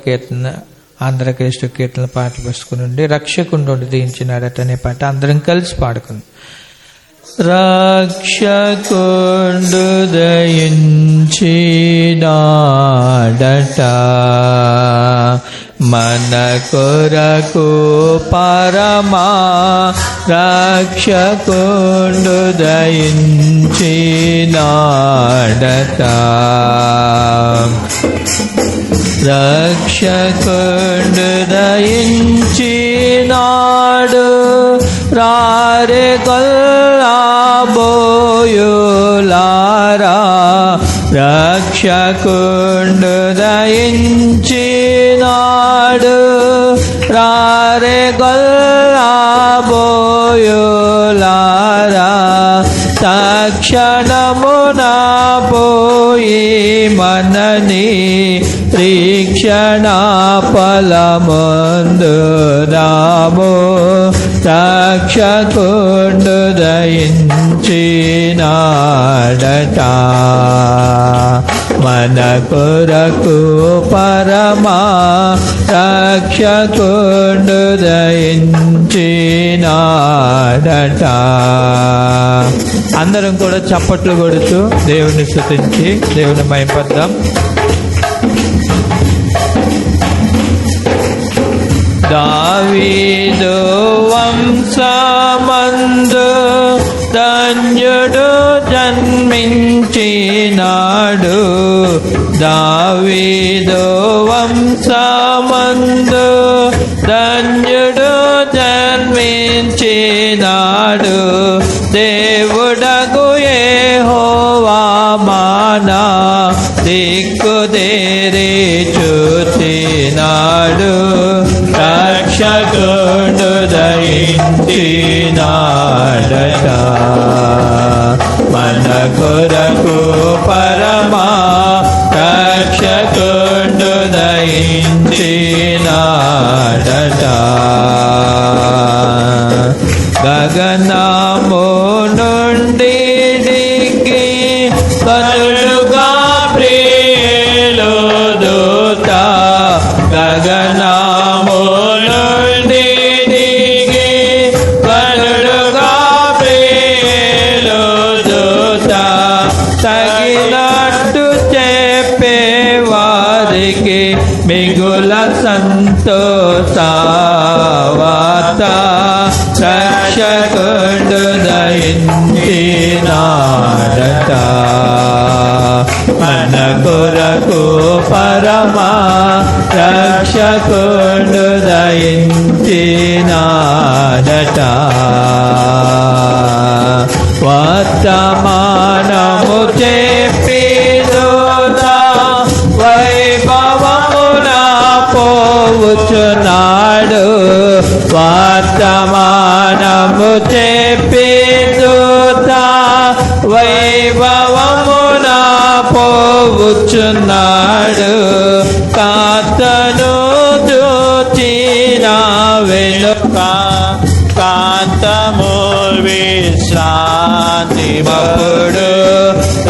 కీర్తన ఆంధ్రక్రైస్తవ కీర్తన పాటలు పుస్తకం రక్షకుండు దీయించినాడట అనే పాట అందరం కలిసి పాడుకుందాం. రక్షకుండు దయించినాడట మన కొరకు పరమా రక్షకుండు దయించినాడట రక్షకుండు దయించినాడు రారే కొల్లాబోయులారా రక్షకుండు దయించినాడు రారే కొల్లాబోయులారా తక్షణమున పోయి మనని రీక్షణ ఫలమందు రాము రక్షకుండు దయించినాడట మన కొరకు పరమా రక్షకుండు దయించినాడట. అందరం కూడా చప్పట్లు కొడుతూ దేవుని స్తుతించి దేవుని మహిమపద్దాం. దావీదు వంశమందు ధన్యుడు జన్మించినాడు దావీదు వంశమందు ధన్యుడు జన్మించినాడు దేవుడగు యెహోవా మన దిక్కుదేరి చూచినాడు రక్షకుండు దయించినాడట మన కొరకు పరమా రక్షకుండు దయించినాడట గగనము నుండి దిగి కనులుగా ప్రియులు దూత గగనము నుండి దిగి కనులుగా ప్రియులు దూత తగినట్టు చెప్పేవారికి మిగుల సంతోషవాత రక్షకుండు దయించినాడట మన కొరకు పరమా రక్షకుండు దయించినాడట వర్తమానము చెప్పిదోత వైభవమున పోవుచున్నాడు వర్తమానము చెప్పిదోత వైభవమున పోవుచున్నాడు కాంతను చూచిన వెనుక కాంతము విశ్రాంతి మపుడు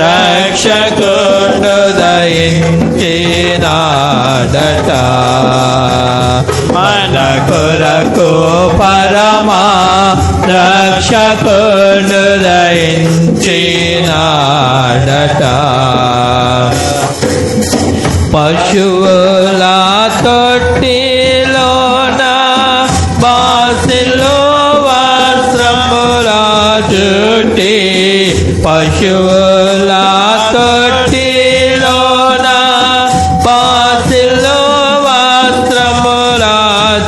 రక్షకుండు దయించినాడట మన కొరకు పరమా రక్షకుండు దయించినాడట పశువుల తొట్టిలోన బాసిలో వస్త్రముల చుట్టి పశువుల తొట్టిలోన బాసిలో వస్త్రముల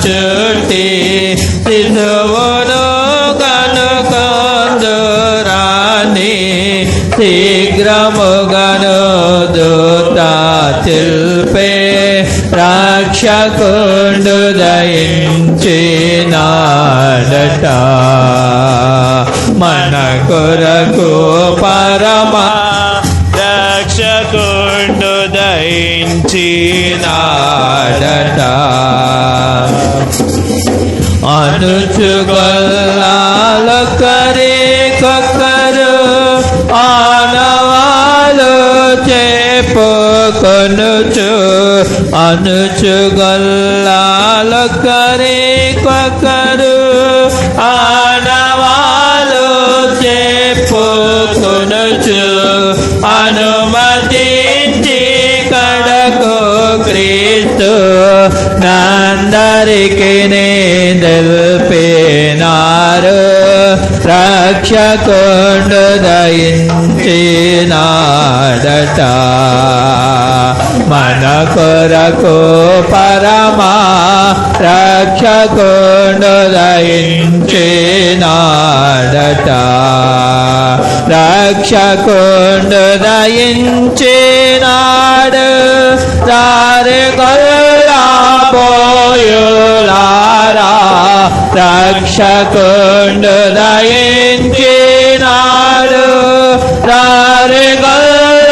చుట్టి శిశువును కనుకొందురాని శీఘ్రముగను దూత తెలిపే రక్షకుండు దయించినాడట మన కొరకు పరమా రక్షకుండు దయించినాడట అనుచుగొల్లాలొక్కరికొక్కరు ఆనవాలు చెప్పుకొనుచు అనుచుగొల్లాలొక్కరికొకరు ఆనవాలు చెప్పుకొనుచు అనుమతించి కడకు క్రీస్తు నందరికి నిలిపినారు రక్షకుండు దయించినాడట మన కొరకు పరమా రక్షకుండు దయించినాడట రక్షకుండు దయించినాడు దారి కొల్లాబోయులారా రక్షకుండు దయించినాడు దారి కొల్లాబోయులారా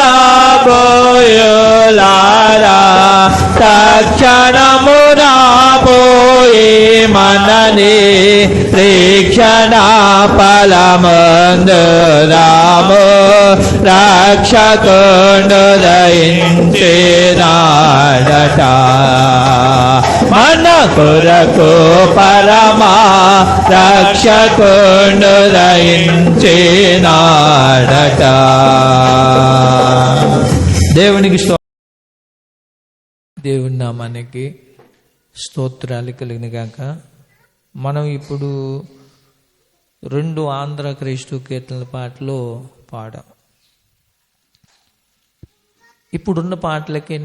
తక్షణమునా పోయి మనని రీక్షణ ఫలమందుదాము రక్షకుండు దయించినాడట మన కొరకు పరమా రక్షకుండు దయించినాడట. దేవునికి దేవుని నామానికి స్తోత్రాలు కలిగిన గాక. మనం ఇప్పుడు 2 ఆంధ్ర క్రైస్తవ కీర్తనల పాటలు పాడాం. ఇప్పుడున్న పాటలకి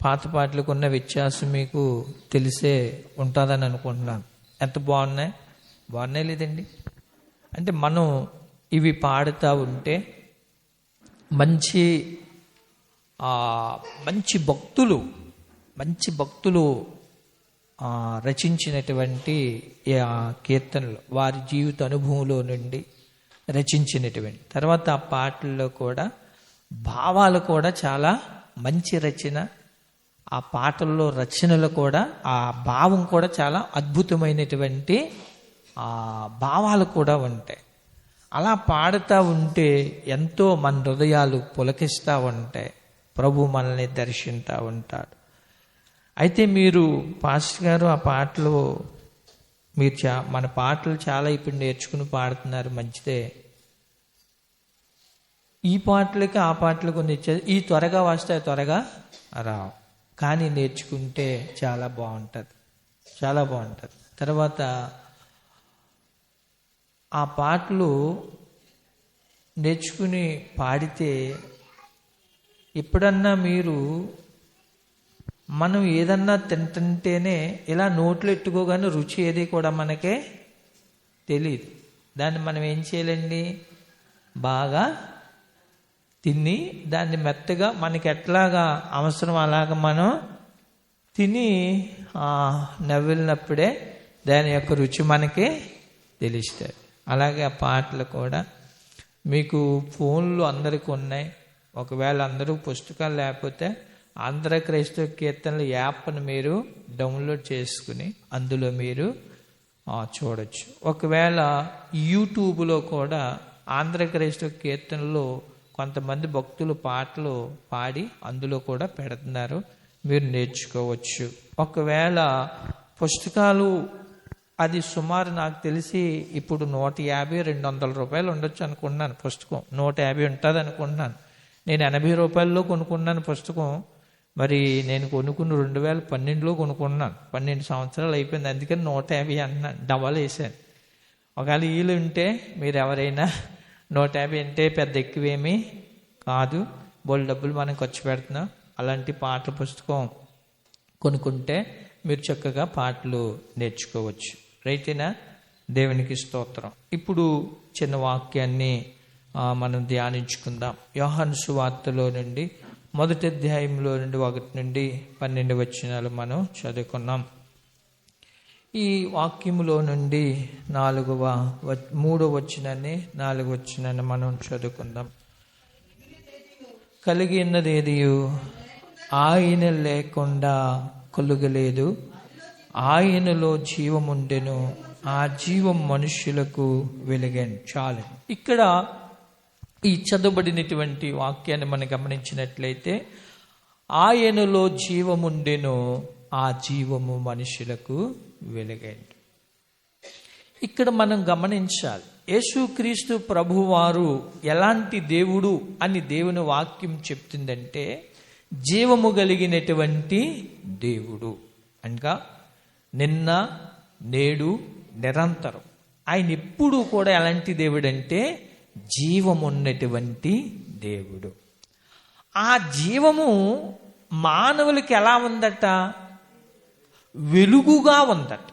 పాత పాటలకు ఉన్న వ్యత్యాసం మీకు తెలిసే ఉంటుందని అనుకుంటున్నాను. ఎంత బాగున్నాయి లేదండి? అంటే మనం ఇవి పాడుతూ ఉంటే మంచి భక్తులు రచించినటువంటి కీర్తనలు వారి జీవిత అనుభవంలో నుండి రచించినటువంటి తర్వాత ఆ పాటల్లో కూడా భావాలు కూడా చాలా మంచి రచన. ఆ పాటల్లో రచనలు కూడా ఆ భావం కూడా చాలా అద్భుతమైనటువంటి భావాలు కూడా ఉంటాయి. అలా పాడుతూ ఉంటే ఎంతో మన హృదయాలు పులకిస్తూ ఉంటాయి. ప్రభు మనల్ని దర్శిస్తూ ఉంటాడు. అయితే మీరు పాస్టర్ గారు ఆ పాటలు మీరు మన పాటలు చాలా ఇప్పుడు నేర్చుకుని పాడుతున్నారు, మంచిదే. ఈ పాటలకి ఆ పాటలు కొన్ని ఈ త్వరగా వస్తాయి, త్వరగా రావు, కానీ నేర్చుకుంటే చాలా బాగుంటుంది. తర్వాత ఆ పాటలు నేర్చుకుని పాడితే ఎప్పుడన్నా మనం ఏదన్నా తింటుంటేనే ఇలా నోట్లో ఎట్టుకోగానే రుచి ఏది కూడా మనకే తెలియదు. దాన్ని మనం ఏం చేయాలండి? బాగా తిని దాన్ని మెత్తగా మనకి ఎట్లాగా అవసరం అలాగా మనం తిని నవ్వినప్పుడే దాని యొక్క రుచి మనకి తెలుస్తుంది. అలాగే ఆ పాటలు కూడా మీకు ఫోన్లు అందరికీ ఉన్నాయి. ఒకవేళ అందరూ పుస్తకాలు లేకపోతే ఆంధ్ర క్రైస్తవ కీర్తనల యాప్ను మీరు డౌన్లోడ్ చేసుకుని అందులో మీరు చూడొచ్చు. ఒకవేళ యూట్యూబ్లో కూడా ఆంధ్ర క్రైస్తవ కీర్తనలో కొంతమంది భక్తులు పాటలు పాడి అందులో కూడా పెడుతున్నారు, మీరు నేర్చుకోవచ్చు. ఒకవేళ పుస్తకాలు అది సుమారు నాకు తెలిసి ఇప్పుడు 150-200 రూపాయలు ఉండొచ్చు అనుకుంటున్నాను. పుస్తకం 150 ఉంటుంది అనుకుంటున్నాను. నేను 80 రూపాయల్లో కొనుక్కున్నాను పుస్తకం. మరి నేను కొనుక్కున్న 2012లో కొనుక్కున్నాను. 12 సంవత్సరాలు అయిపోయింది, అందుకని 150 అన్నాను, డబల్ వేసాను. ఒకవేళ వీలు ఉంటే మీరు ఎవరైనా 150 అంటే పెద్ద ఎక్కువేమీ కాదు, బోల్ డబ్బులు మనం ఖర్చు పెడుతున్నాం. అలాంటి పాటల పుస్తకం కొనుక్కుంటే మీరు చక్కగా పాటలు నేర్చుకోవచ్చు. రైతేనా? దేవునికి స్తోత్రం. ఇప్పుడు చిన్న వాక్యాన్ని మనం ధ్యానించుకుందాం. యోహాను సువార్తలో నుండి 1వ అధ్యాయంలో నుండి 1 నుండి 12 వచనాలు మనం చదువుకున్నాం. ఈ వాక్యములో నుండి 3వ వచనాన్ని 4వ వచనాన్ని మనం చదువుకుందాం. కలిగినదేది ఆయన లేకుండా కలుగలేదు, ఆయనలో జీవముండెను, ఆ జీవం మనుష్యులకు వెలిగాను. చాలు. ఇక్కడ ఈ చదవబడినటువంటి వాక్యాన్ని మనం గమనించినట్లయితే ఆయనలో జీవముండెను, ఆ జీవము మనుషులకు వెలుగైంది. ఇక్కడ మనం గమనించాలి, యేసుక్రీస్తు ప్రభువారు ఎలాంటి దేవుడు అని దేవుని వాక్యం చెప్తుందంటే జీవము కలిగినటువంటి దేవుడు అనగా నిన్న నేడు నిరంతరం. ఆయన ఎప్పుడూ కూడా ఎలాంటి దేవుడు అంటే జీవమున్నటువంటి దేవుడు. ఆ జీవము మానవులకి ఎలా ఉందట? వెలుగుగా ఉందట.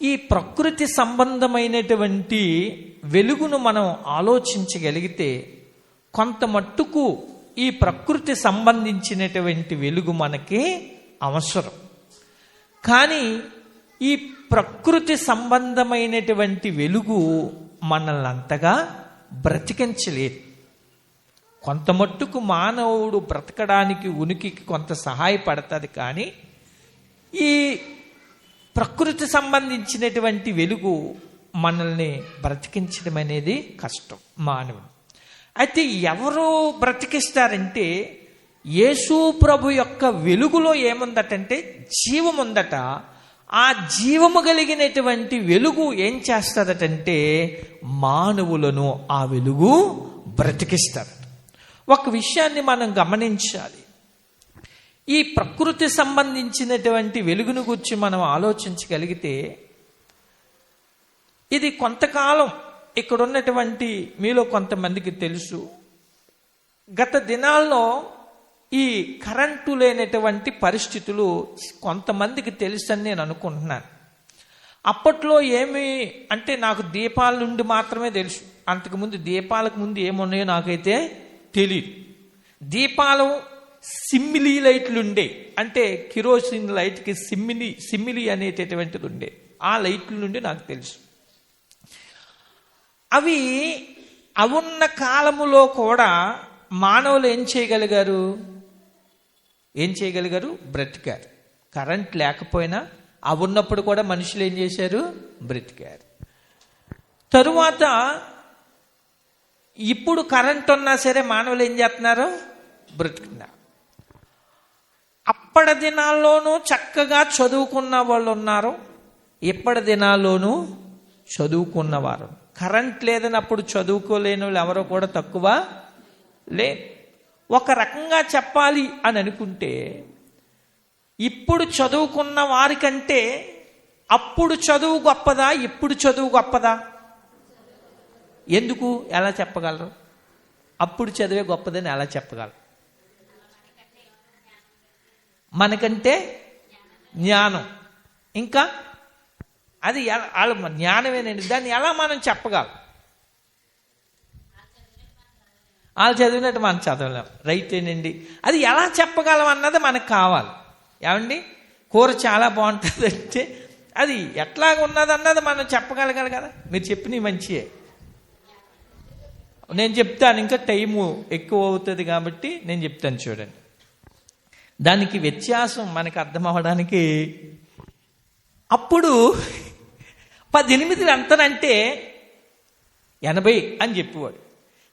ఈ ప్రకృతి సంబంధమైనటువంటి వెలుగును మనం ఆలోచించగలిగితే కొంత మట్టుకు ఈ ప్రకృతి సంబంధించినటువంటి వెలుగు మనకి అవసరం. కానీ ఈ ప్రకృతి సంబంధమైనటువంటి వెలుగు మనల్ని అంతగా బ్రతికించలేదు. కొంత మట్టుకు మానవుడు బ్రతకడానికి ఉనికికి కొంత సహాయపడుతుంది, కానీ ఈ ప్రకృతి సంబంధించినటువంటి వెలుగు మనల్ని బ్రతికించడం అనేది కష్టం మానవుడు. అయితే ఎవరు బ్రతికిస్తారంటే యేసు ప్రభు యొక్క వెలుగులో ఏముందటంటే జీవం ఉందట. ఆ జీవము కలిగినటువంటి వెలుగు ఏం చేస్తుందటంటే మానవులను ఆ వెలుగు బ్రతికిస్తారు. ఒక విషయాన్ని మనం గమనించాలి. ఈ ప్రకృతి సంబంధించినటువంటి వెలుగును గురించి మనం ఆలోచించగలిగితే ఇది కొంతకాలం ఇక్కడ ఉన్నటువంటి మీలో కొంతమందికి తెలుసు. గత దినాల్లో ఈ కరెంటు లేనటువంటి పరిస్థితులు కొంతమందికి తెలుసని నేను అనుకుంటున్నాను. అప్పట్లో ఏమి అంటే నాకు దీపాల నుండి మాత్రమే తెలుసు. అంతకుముందు దీపాలకు ముందు ఏమున్నాయో నాకైతే తెలియదు. దీపాలు సిమ్మిలీ లైట్లు ఉండే, అంటే కిరోసిన్ లైట్కి సిమ్మిలి అనేటటువంటిది ఉండే. ఆ లైట్ల నుండి నాకు తెలుసు. అవి అవున్న కాలములో కూడా మానవులు ఏం చేయగలిగారు? బ్రతికారు. కరెంట్ లేకపోయినా అవున్నప్పుడు కూడా మనుషులు ఏం చేశారు? బ్రతికారు. తరువాత ఇప్పుడు కరెంట్ ఉన్నా సరే మానవులు ఏం చేస్తున్నారు? బ్రతుకుతున్నారు. అప్పటి దినాల్లోనూ చక్కగా చదువుకున్న వాళ్ళు ఉన్నారు, ఇప్పటి దినాల్లోనూ చదువుకున్నవారు. కరెంట్ లేదని అప్పుడు చదువుకోలేని వాళ్ళు ఎవరో కూడా తక్కువ లేదు. ఒక రకంగా చెప్పాలి అని అనుకుంటే ఇప్పుడు చదువుకున్న వారికంటే అప్పుడు చదువు గొప్పదా, ఇప్పుడు చదువు గొప్పదా? ఎందుకు? ఎలా చెప్పగలరు? అప్పుడు చదివే గొప్పదని ఎలా చెప్పగలరు? మనకంటే జ్ఞానం, ఇంకా అది వాళ్ళ జ్ఞానమేనండి. దాన్ని ఎలా మనం చెప్పగలం? వాళ్ళు చదివినట్టు మనం చదవలేం. రైటేనండి. అది ఎలా చెప్పగలం అన్నది మనకు కావాలి. ఏమండి, కూర చాలా బాగుంటుంది అంటే అది ఎట్లాగ ఉన్నదన్నది మనం చెప్పగలగాలి కదా. మీరు చెప్పినవి మంచియే, నేను చెప్తాను. ఇంకా టైము ఎక్కువ అవుతుంది కాబట్టి నేను చెప్తాను. చూడండి, దానికి వ్యత్యాసం మనకు అర్థం అవ్వడానికి. అప్పుడు 18 ఎంతనంటే 80 అని చెప్పేవాడు.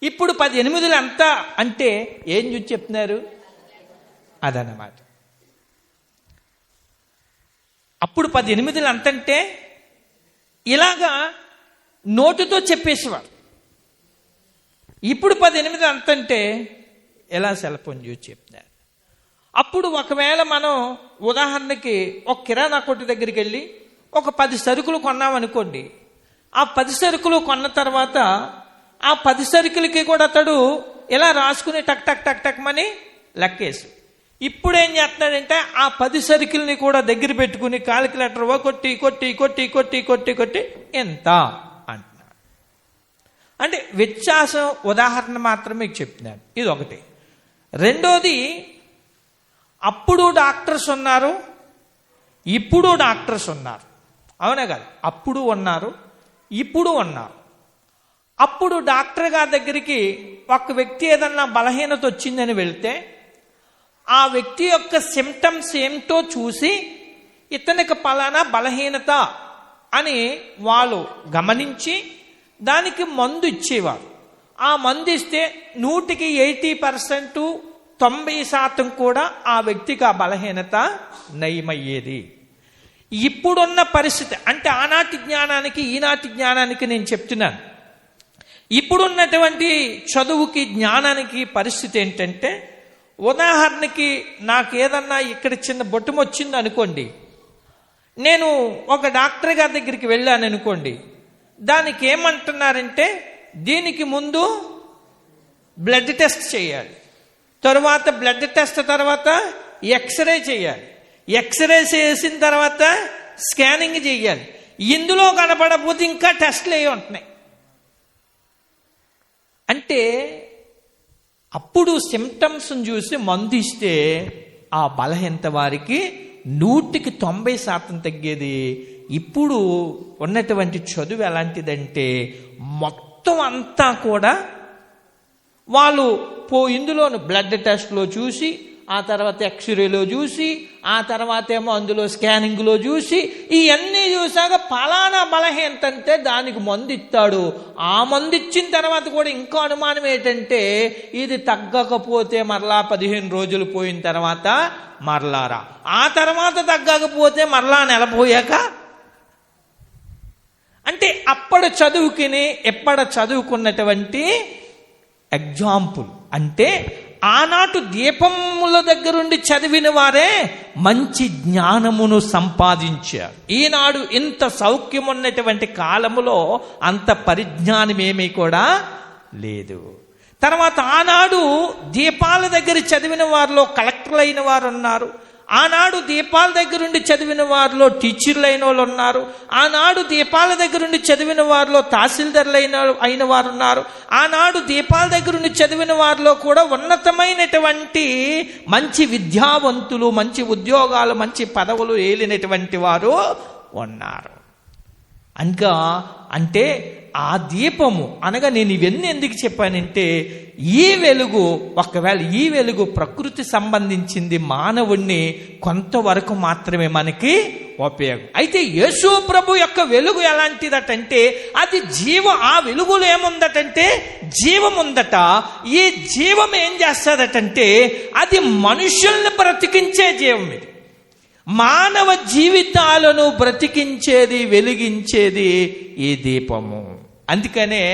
ఇప్పుడు 18 ఎంత అంటే ఏం చూసి చెప్తున్నారు? అదన్నమాట. అప్పుడు 18 ఎంతంటే ఇలాగా నోటుతో చెప్పేసేవాడు. ఇప్పుడు 18 ఎంతంటే ఎలా సెల్ ఫోన్ చూసి చెప్తున్నారు. అప్పుడు ఒకవేళ మనం ఉదాహరణకి ఒక కిరాణా కొట్టు దగ్గరికి వెళ్ళి ఒక 10 సరుకులు కొన్నామనుకోండి. ఆ 10 సరుకులు కొన్న తర్వాత ఆ 10 సరుకులకి కూడా అతడు ఇలా రాసుకుని టక్ టక్ టక్ టక్ మని లెక్కేసి ఇప్పుడు ఏం చేస్తున్నాడంటే ఆ 10 సరుకుల్ని కూడా దగ్గర పెట్టుకుని కాలిక్యులేటర్ కొట్టి కొట్టి కొట్టి కొట్టి కొట్టి కొట్టి ఎంత అంటున్నాడు. అంటే వ్యత్యాసం ఉదాహరణ మాత్రం మీకు చెప్తున్నాను. ఇది ఒకటి. రెండోది, అప్పుడు డాక్టర్స్ ఉన్నారు, ఇప్పుడు డాక్టర్స్ ఉన్నారు. అవునా కదా? అప్పుడు ఉన్నారు, ఇప్పుడు ఉన్నారు. అప్పుడు డాక్టర్ గారి దగ్గరికి ఒక వ్యక్తి ఏదన్నా బలహీనత వచ్చిందని వెళ్తే ఆ వ్యక్తి యొక్క సిమ్టమ్స్ ఏమిటో చూసి ఇతనికి పలానా బలహీనత అని వాళ్ళు గమనించి దానికి మందు ఇచ్చేవారు. ఆ మందు ఇస్తే 100కి 80% 90% కూడా ఆ వ్యక్తికి ఆ బలహీనత నయమయ్యేది. ఇప్పుడున్న పరిస్థితి అంటే ఆనాటి జ్ఞానానికి ఈనాటి జ్ఞానానికి నేను చెప్తున్నాను. ఇప్పుడున్నటువంటి చదువుకి జ్ఞానానికి పరిస్థితి ఏంటంటే, ఉదాహరణకి నాకు ఏదన్నా ఇక్కడ చిన్న బొట్టం వచ్చింది అనుకోండి, నేను ఒక డాక్టర్ గారి దగ్గరికి వెళ్ళాను అనుకోండి, దానికి ఏమంటున్నారంటే దీనికి ముందు బ్లడ్ టెస్ట్ చేయాలి, తర్వాత బ్లడ్ టెస్ట్ తర్వాత ఎక్స్రే చేయాలి, ఎక్స్రే చేసిన తర్వాత స్కానింగ్ చేయాలి, ఇందులో కనపడకపోతే ఇంకా టెస్ట్లు ఏ ఉంటున్నాయి. అంటే అప్పుడు సిమ్టమ్స్ చూసి మందు ఇస్తే ఆ బలహీనత వారికి 100% తగ్గేది. ఇప్పుడు ఉన్నటువంటి చదువు ఎలాంటిదంటే మొత్తం అంతా కూడా వాళ్ళు ఇందులోను బ్లడ్ టెస్ట్లో చూసి, ఆ తర్వాత ఎక్స్రేలో చూసి, ఆ తర్వాత ఏమో అందులో స్కానింగ్లో చూసి, ఇవన్నీ చూసాక ఫలానా బలహీనత అంటే దానికి మందు ఇస్తాడు. ఆ మందు ఇచ్చిన తర్వాత కూడా ఇంకో అనుమానం ఏంటంటే, ఇది తగ్గకపోతే మరలా 15 రోజులు పోయిన తర్వాత మరలారా, ఆ తర్వాత తగ్గకపోతే మరలా నెల పోయాక. అంటే అప్పటి చదువుకిని ఎప్పటి చదువుకున్నటువంటి ఎగ్జాంపుల్. అంటే ఆనాటి దీపముల దగ్గరుండి చదివిన వారే మంచి జ్ఞానమును సంపాదించారు. ఈనాడు ఇంత సౌఖ్యం ఉన్నటువంటి కాలములో అంత పరిజ్ఞానం ఏమీ కూడా లేదు. తర్వాత ఆనాడు దీపాల దగ్గర చదివిన వారిలో కలెక్టర్లు అయిన వారు ఉన్నారు, ఆనాడు దీపాల దగ్గరుండి చదివిన వారిలో టీచర్లు అయిన వాళ్ళు ఉన్నారు, ఆనాడు దీపాల దగ్గరుండి చదివిన వారిలో తహసీల్దార్లు అయిన వారు ఉన్నారు, ఆనాడు దీపాల దగ్గరుండి చదివిన వారిలో కూడా ఉన్నతమైనటువంటి మంచి విద్యావంతులు, మంచి ఉద్యోగాలు, మంచి పదవులు ఏలినటువంటి వారు ఉన్నారు. ఇంకా అంటే ఆ దీపము అనగా నేను ఇవన్నీ ఎందుకు చెప్పానంటే, ఈ వెలుగు ఒకవేళ ఈ వెలుగు ప్రకృతి సంబంధించింది, మానవుణ్ణి కొంతవరకు మాత్రమే మనకి ఉపయోగం. అయితే యేసు ప్రభు యొక్క వెలుగు ఎలాంటిదటంటే అది ఆ వెలుగులో ఏముందటంటే జీవం ఉందట. ఈ జీవం ఏం చేస్తుందటంటే అది మనుషుల్ని బ్రతికించే జీవం. ఇది మానవ జీవితాలను బ్రతికించేది, వెలిగించేది ఈ దీపము. అందుకనే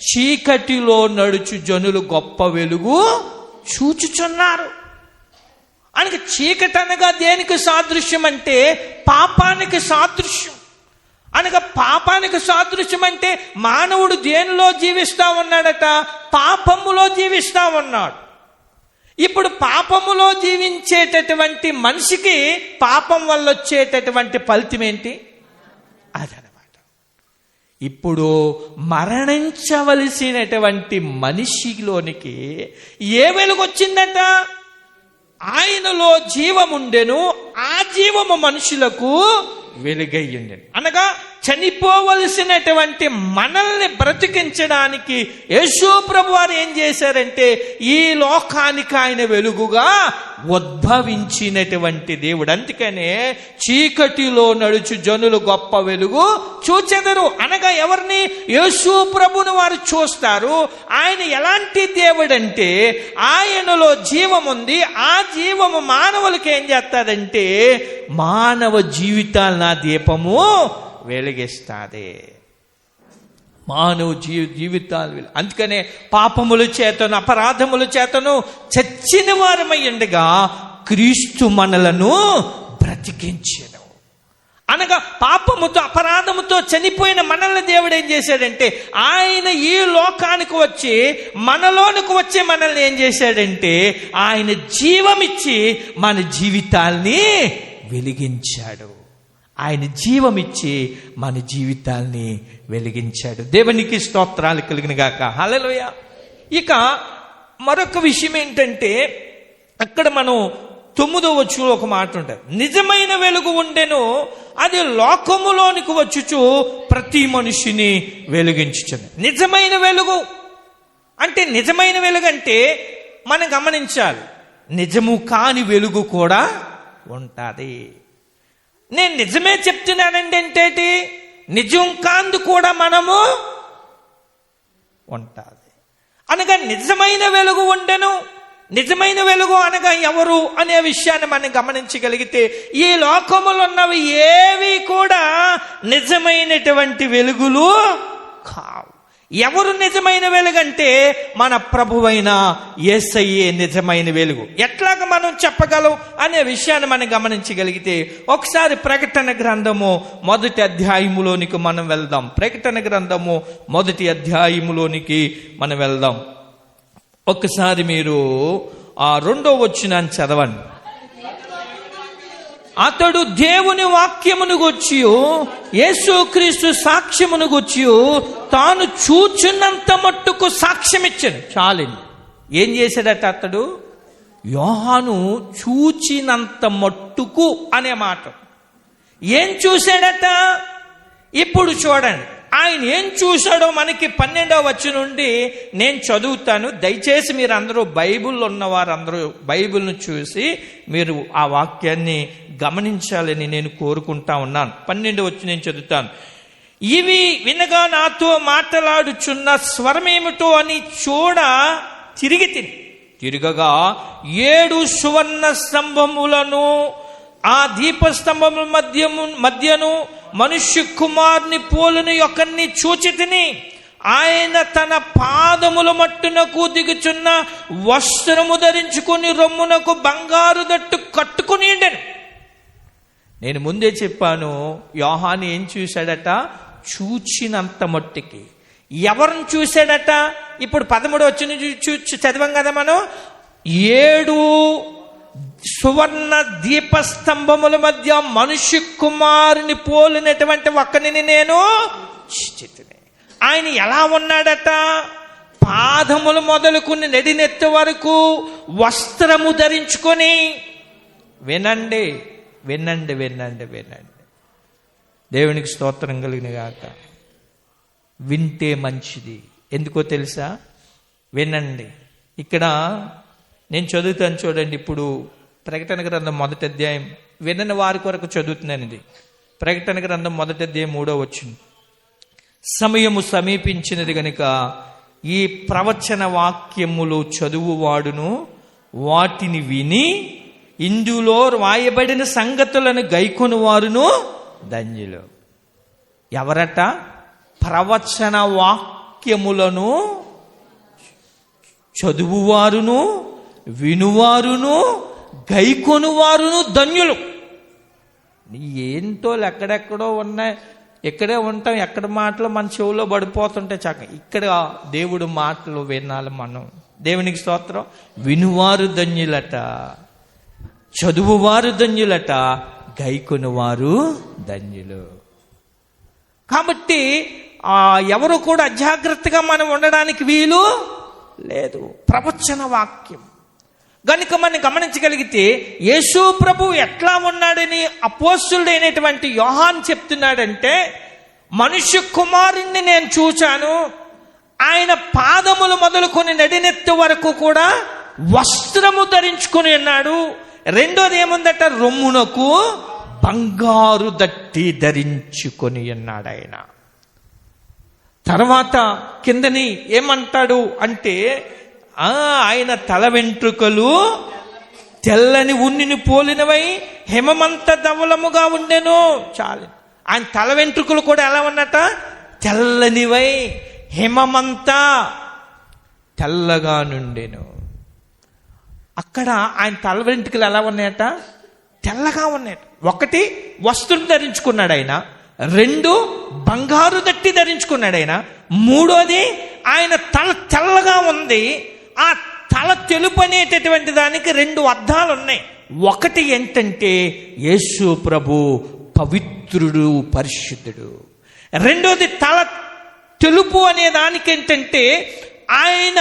చీకటిలో నడుచు జనులు గొప్ప వెలుగు చూచుచున్నారు. అనగా చీకటి అనగా దేనికి సాదృశ్యం అంటే పాపానికి సాదృశ్యం. అనగా పాపానికి సాదృశ్యం అంటే మానవుడు దేనిలో జీవిస్తా ఉన్నాడట? పాపములో జీవిస్తా ఉన్నాడు. ఇప్పుడు పాపములో జీవించేటటువంటి మనిషికి పాపం వల్ల వచ్చేటటువంటి ఫలితం ఏంటి? అదనమాట. ఇప్పుడు మరణించవలసినటువంటి మనిషిలోనికి ఏ వెలుగు వచ్చిందట? ఆయనలో జీవముండెను, ఆ జీవము మనుషులకు వెలుగయ్యుండెను. అనగా చనిపోవలసినటువంటి మనల్ని బ్రతికించడానికి యేసు ప్రభు వారు ఏం చేశారంటే ఈ లోకానికి ఆయన వెలుగుగా ఉద్భవించినటువంటి దేవుడు. అందుకనే చీకటిలో నడుచు జనులు గొప్ప వెలుగు చూచెదరు. అనగా ఎవరిని? యేసు ప్రభుని వారు చూస్తారు. ఆయన ఎలాంటి దేవుడంటే ఆయనలో జీవం ఉంది. ఆ జీవము మానవులకి ఏం చేస్తాడంటే మానవ జీవితాలు నా దీపము వెలిగిస్తాది. మానవ జీవితాలు అందుకనే పాపముల చేతను అపరాధముల చేతను చచ్చిన వారమై ఉండగా క్రీస్తు మనలను బ్రతికించెను. అనగా పాపముతో అపరాధముతో చనిపోయిన మనల్ని దేవుడు ఏం చేశాడంటే ఆయన ఈ లోకానికి వచ్చి మనలోనికి వచ్చి మనల్ని ఏం చేశాడంటే ఆయన జీవమిచ్చి మన జీవితాల్ని వెలిగించాడు. ఆయన జీవమిచ్చి మన జీవితాల్ని వెలిగించాడు. దేవునికి స్తోత్రాలు కలిగిన గాక. హల్లెలూయా. ఇక మరొక విషయం ఏంటంటే అక్కడ మనం 9వ వచనంలో ఒక మాట ఉంటుంది, నిజమైన వెలుగు ఉండెను, అది లోకములోనికి వచ్చుచు ప్రతి మనిషిని వెలిగించుచుంది. నిజమైన వెలుగు అంటే నిజమైన వెలుగు అంటే మనం గమనించాలి, నిజము కాని వెలుగు కూడా ఉంటుంది. నేను నిజమే చెప్తున్నానండి అంటే నిజం కాందు కూడా మనము ఉంటుంది. అనగా నిజమైన వెలుగు ఉండెను, నిజమైన వెలుగు అనగా ఎవరు అనే విషయాన్ని మనం గమనించగలిగితే, ఈ లోకములో ఉన్నవి ఏవి కూడా నిజమైనటువంటి వెలుగులు కావు. ఎవరు నిజమైన వెలుగంటే మన ప్రభువైన యేసయ్యే నిజమైన వెలుగు. ఎట్లాగ మనం చెప్పగలం అనే విషయాన్ని మనం గమనించగలిగితే, ఒకసారి ప్రకటన గ్రంథము 1వ అధ్యాయములోనికి మనం వెళ్దాం. ప్రకటన గ్రంథము 1వ అధ్యాయములోనికి మనం వెళ్దాం. ఒక్కసారి మీరు ఆ 2వ వచనాన్ని చదవండి. అతడు దేవుని వాక్యమును గూర్చి యేసుక్రీస్తు సాక్ష్యమును గూర్చి తాను చూచున్నంత మట్టుకు సాక్ష్యమిచ్చాను. చాలండి. ఏం చేశాడట అతడు? యోహాను చూచినంత మట్టుకు అనే మాట. ఏం చూశాడట? ఇప్పుడు చూడండి, ఆయన ఏం చూశాడో మనకి 12వ వచనం నుండి నేను చదువుతాను. దయచేసి మీరు అందరూ బైబిల్లో ఉన్నవారందరూ బైబిల్ను చూసి మీరు ఆ వాక్యాన్ని గమనించాలని నేను కోరుకుంటా ఉన్నాను. 12వ వచనం నేను చదువుతాను. ఇవి వినగా నాతో మాట్లాడుచున్న స్వరమేమిటో అని తిరగగా 7 సువర్ణ స్తంభములను, ఆ దీపస్తంభముల మధ్యను మనుష్య కుమారుని పోలిన ఒకరిని చూచితిని. ఆయన తన పాదముల మట్టునకు దిగుచున్న వస్త్రము ధరించుకుని రొమ్మునకు బంగారు దట్టు కట్టుకుని ఉండెను. నేను ముందే చెప్పాను, యోహాను ఏం చూశాడట? చూచినంత మట్టుకి. ఎవరిని చూశాడట? ఇప్పుడు 13వ వచనం చదివాం కదా మనం. 7 సువర్ణ దీపస్తంభముల మధ్య మనుష్య కుమారుని పోలినటువంటి ఒక్కనిని నేను చూచితిని. ఆయన ఎలా ఉన్నాడట? పాదములు మొదలుకుని నడినెత్తి వరకు వస్త్రము ధరించుకొని. వినండి వినండి వినండి వినండి. దేవునికి స్తోత్రం కలిగిన గాక. వింటే మంచిది. ఎందుకో తెలుసా? వినండి. ఇక్కడ నేను చదువుతాను చూడండి. ఇప్పుడు ప్రకటన గ్రంథం 1వ అధ్యాయం వినని వారి కొరకు చదువుతున్నాను. ఇది ప్రకటన గ్రంథం 1వ అధ్యాయం 3వ వచనం. సమయము సమీపించినది గనుక ఈ ప్రవచన వాక్యములు చదువువాడును వాటిని విని ఇందులో రాయబడిన సంగతులను గైకొని వారును ధన్యులు. ఎవరట? ప్రవచన వాక్యములను చదువువారును వినువారును గైకొనువారును ధన్యులు. ఏంటో ఎక్కడెక్కడో ఉన్నాయి, ఎక్కడే ఉంటాం, ఎక్కడ మాటలు మన చెవులో పడిపోతుంటే చాక. ఇక్కడ దేవుడు మాటలు వినాలి మనం. దేవునికి స్తోత్రం. వినువారు ధన్యులట, చదువువారు ధన్యులట, గైకొనువారు ధన్యులు. కాబట్టి ఎవరు కూడా అజాగ్రత్తగా మనం ఉండడానికి వీలు లేదు. ప్రవచన వాక్యం గనుక మనం గమనించగలిగితే యేసు ప్రభు ఎట్లా ఉన్నాడని అపోస్తులుడైనటువంటి యోహాను చెప్తున్నాడంటే, మనుష్య కుమారుణ్ణి నేను చూచాను, ఆయన పాదములు మొదలుకొని నడినెత్తి వరకు కూడా వస్త్రము ధరించుకొని ఉన్నాడు. రెండోది ఏముందట? రొమ్మునకు బంగారు దట్టి ధరించుకొని ఉన్నాడు ఆయన. తర్వాత కిందని ఏమంటాడు అంటే, ఆయన తల వెంట్రుకలు తెల్లని ఉన్నిని పోలినవై హిమమంత ధవలముగా ఉండెను. చాలు. ఆయన తల వెంట్రుకలు కూడా ఎలా ఉన్నట? తెల్లనివై హిమమంతా తెల్లగా నుండెను. అక్కడ ఆయన తల వెంట్రుకలు ఎలా ఉన్నాయట? తెల్లగా ఉన్నాయట. ఒకటి వస్త్రం ధరించుకున్నాడు ఆయన, 2 బంగారు దట్టి ధరించుకున్నాడు ఆయన, 3వది ఆయన తల తెల్లగా ఉంది. ఆ తల తెలుపు అనేటటువంటి దానికి 2 అర్థాలు ఉన్నాయి. ఒకటి ఏంటంటే యేసు ప్రభు పవిత్రుడు, పరిశుద్ధుడు. రెండోది తల తెలుపు అనే దానికి ఏంటంటే ఆయన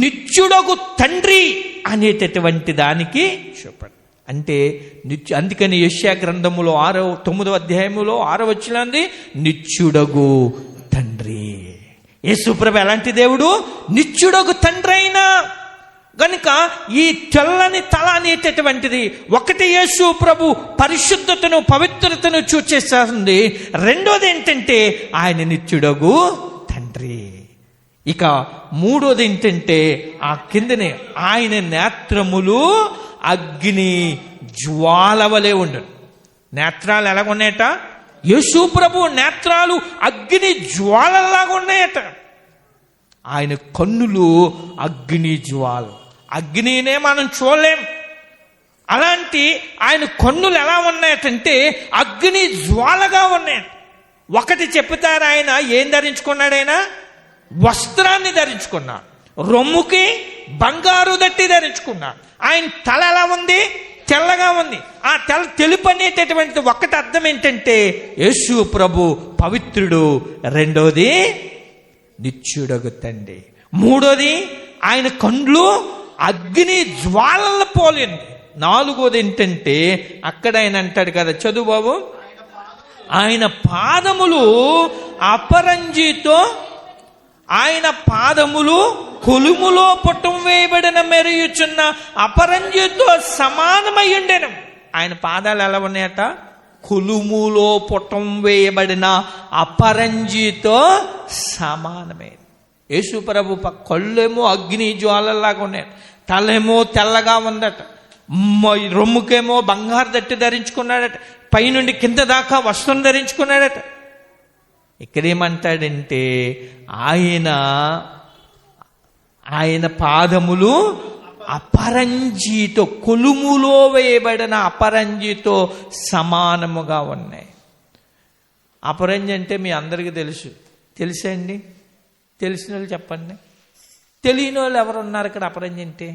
నిత్యుడగు తండ్రి అనేటటువంటి దానికి చూపండి. అంటే అందుకని యెషయా గ్రంథములో 9వ అధ్యాయములో 6వ వచనం నిత్యుడగు తండ్రి. యేసు ప్రభు ఎలాంటి దేవుడు? నిత్యుడగు తండ్రి అయినా గనుక ఈ తెల్లని తల అనేటటువంటిది ఒకటి యేసు ప్రభు పరిశుద్ధతను, పవిత్రతను చూచేస్తుంది. రెండోది ఏంటంటే ఆయన నిత్యుడగు తండ్రి. ఇక మూడోది ఏంటంటే ఆ కిందనే ఆయన నేత్రములు అగ్ని జ్వాల వలె ఉండను. నేత్రాలు ఎలాగున్నాయట? యేసు ప్రభు నేత్రాలు అగ్ని జ్వాలలాగా ఉన్నాయట. ఆయన కన్నులు అగ్ని జ్వాల. అగ్నినే మనం చూడలేం. అలాంటి ఆయన కన్నులు ఎలా ఉన్నాయటంటే అగ్ని జ్వాలగా ఉన్నాయి. ఒకటి చెప్తారు, ఆయన ఏం ధరించుకున్నాడు? ఆయన వస్త్రాన్ని ధరించుకున్నాడు, రొమ్ముకి బంగారు దట్టి ధరించుకున్నాడు. ఆయన తల ఎలా ఉంది? తెల్లగా ఉంది. ఆ తెలుపు అనేటటువంటి ఒకటి అర్థం ఏంటంటే యేసు ప్రభు పవిత్రుడు, రెండోది నిత్యుడగు తండ్రి, మూడోది ఆయన కండ్లు అగ్ని జ్వాలల పోలింది, నాలుగోది ఏంటంటే అక్కడ ఆయన అంటాడు కదా, చదువు బాబు, ఆయన పాదములు అపరంజితో, ఆయన పాదములు కొలుములో పుట్టం వేయబడిన మెరియుచున్న అపరంజితో సమానమై ఉండెను. ఆయన పాదాలు ఎలా ఉన్నాయట? కొలుములో పుట్టం వేయబడిన అపరంజితో సమానమే. యేసు ప్రభు కళ్ళేమో అగ్ని జ్వాలలాగా ఉన్నాయి, తలేమో తెల్లగా ఉందట, రొమ్ముకేమో బంగారు దట్టి ధరించుకున్నాడట, పైనుండి కింద దాకా వస్త్రం ధరించుకున్నాడట. ఇక్కడేమంటాడంటే ఆయన పాదములు అపరంజితో, కొలుములో వేయబడిన అపరంజితో సమానముగా ఉన్నాయి. అపరంజి అంటే మీ అందరికీ తెలుసా అండి? తెలిసిన వాళ్ళు చెప్పండి. తెలియని వాళ్ళు ఎవరు ఉన్నారు ఇక్కడ? అపరంజి అంటే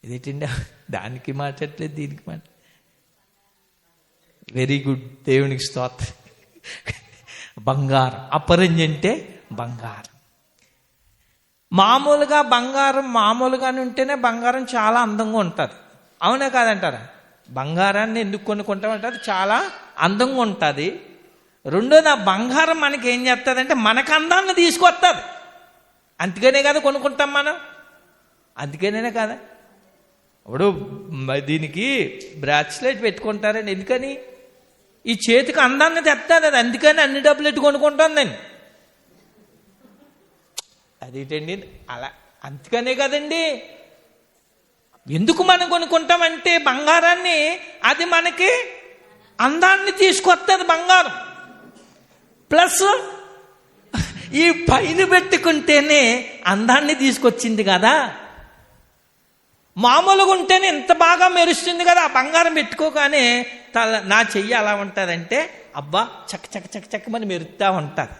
ఇదేంటండి, దానికి మాట్లాడలేదు దీనికి మాట. వెరీ గుడ్, దేవునికి స్తోత్రం. బంగారం, అపరంజి అంటే బంగారం. మామూలుగా బంగారం మామూలుగానే ఉంటేనే బంగారం చాలా అందంగా ఉంటుంది, అవునే కాదంటారా? బంగారాన్ని ఎందుకు కొనుక్కుంటామంటే అది చాలా అందంగా ఉంటుంది. రెండోది, ఆ బంగారం మనకి ఏం చేస్తుందంటే మనకు అందాన్ని తీసుకొస్తుంది. అందుకనే కదా కొనుక్కుంటాం మనం, అందుకనే కదా. ఇప్పుడు దీనికి బ్రాస్లెట్ పెట్టుకుంటారండి, ఎందుకని? ఈ చేతికి అందాన్ని తెస్తుంది అది, అందుకని అన్ని డబ్బులు ఎట్టు కొనుక్కుంటుందండి. అదేంటండి అలా, అందుకనే కదండి. ఎందుకు మనం కొనుక్కుంటామంటే బంగారాన్ని, అది మనకి అందాన్ని తీసుకొస్తుంది బంగారం. ప్లస్ ఈ పైన పెట్టుకుంటేనే అందాన్ని తీసుకొచ్చింది కదా. మామూలుగా ఉంటేనే ఎంత బాగా మెరుస్తుంది కదా. ఆ బంగారం పెట్టుకోగానే నా చెయ్యి అలా ఉంటుందంటే అబ్బా చక్క చక్క చక్క చక్కమని మెరుస్తూ ఉంటుంది.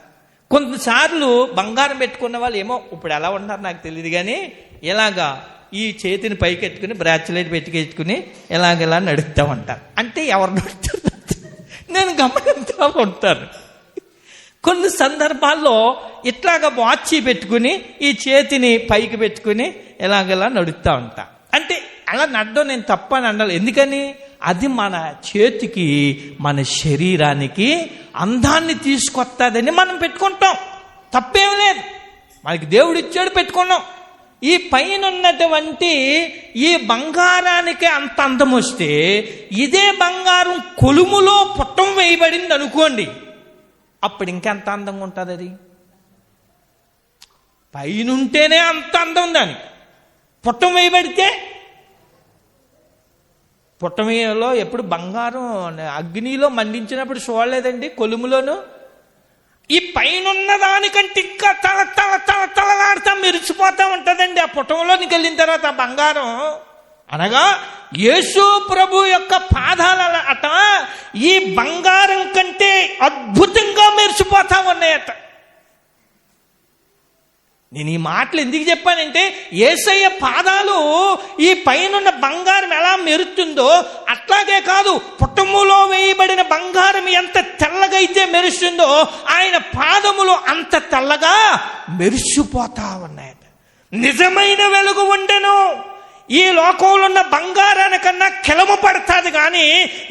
కొన్నిసార్లు బంగారం పెట్టుకున్న వాళ్ళు ఏమో ఇప్పుడు ఎలా ఉంటారు నాకు తెలియదు కానీ ఇలాగా ఈ చేతిని పైకి ఎత్తుకుని బ్రాస్లెట్ పెట్టుకుని ఇలాగ నడుస్తూ ఉంటారు. అంటే ఎవరు నడుస్తారు నేను గమనిస్తూ ఉంటాను. కొన్ని సందర్భాల్లో ఇట్లాగా వాచ్ పెట్టుకుని ఈ చేతిని పైకి పెట్టుకుని ఇలాగలా నడుస్తూ ఉంటా. అంటే అలా నడడం నేను తప్పని అనాలి. ఎందుకని? అది మన చేతికి, మన శరీరానికి అందాన్ని తీసుకొస్తుందని మనం పెట్టుకుంటాం. తప్పేం లేదు, మనకి దేవుడు ఇచ్చాడు, పెట్టుకున్నాం. ఈ పైన ఉన్నటువంటి ఈ బంగారానికి అంత అందం వస్తే, ఇదే బంగారం కొలుములో పుట్టం వేయబడింది అనుకోండి, అప్పుడు ఇంకెంత అందంగా ఉంటుంది. అది పైనుంటేనే అంత అందం దానికి, పుట్టం వేయబడితే, పుట్టమీలో ఎప్పుడు బంగారం అగ్నిలో మండించినప్పుడు చూడలేదండి, కొలుములోను. ఈ పైనున్న దానికంటే ఇంకా తల తల తల తలలాడుతా మెరిచిపోతా ఉంటుందండి ఆ పుట్టంలోనికి వెళ్ళిన తర్వాత ఆ బంగారం. అనగా యేసు ప్రభు యొక్క పాదాల అట ఈ బంగారం కంటే అద్భుతంగా మెరిచిపోతా ఉన్నాయట. నేను ఈ మాటలు ఎందుకు చెప్పానంటే, యేసయ్య పాదాలు ఈ పైనున్న బంగారం ఎలా మెరుస్తుందో అట్లాగే కాదు, పుట్టములో వేయబడిన బంగారం ఎంత తెల్లగా అయితే మెరుస్తుందో ఆయన పాదములు అంత తెల్లగా మెరిసిపోతా ఉన్నాయట. నిజమైన వెలుగు ఉండెను. ఈ లోకంలో ఉన్న బంగారానికన్నా కెలము పడుతుంది కానీ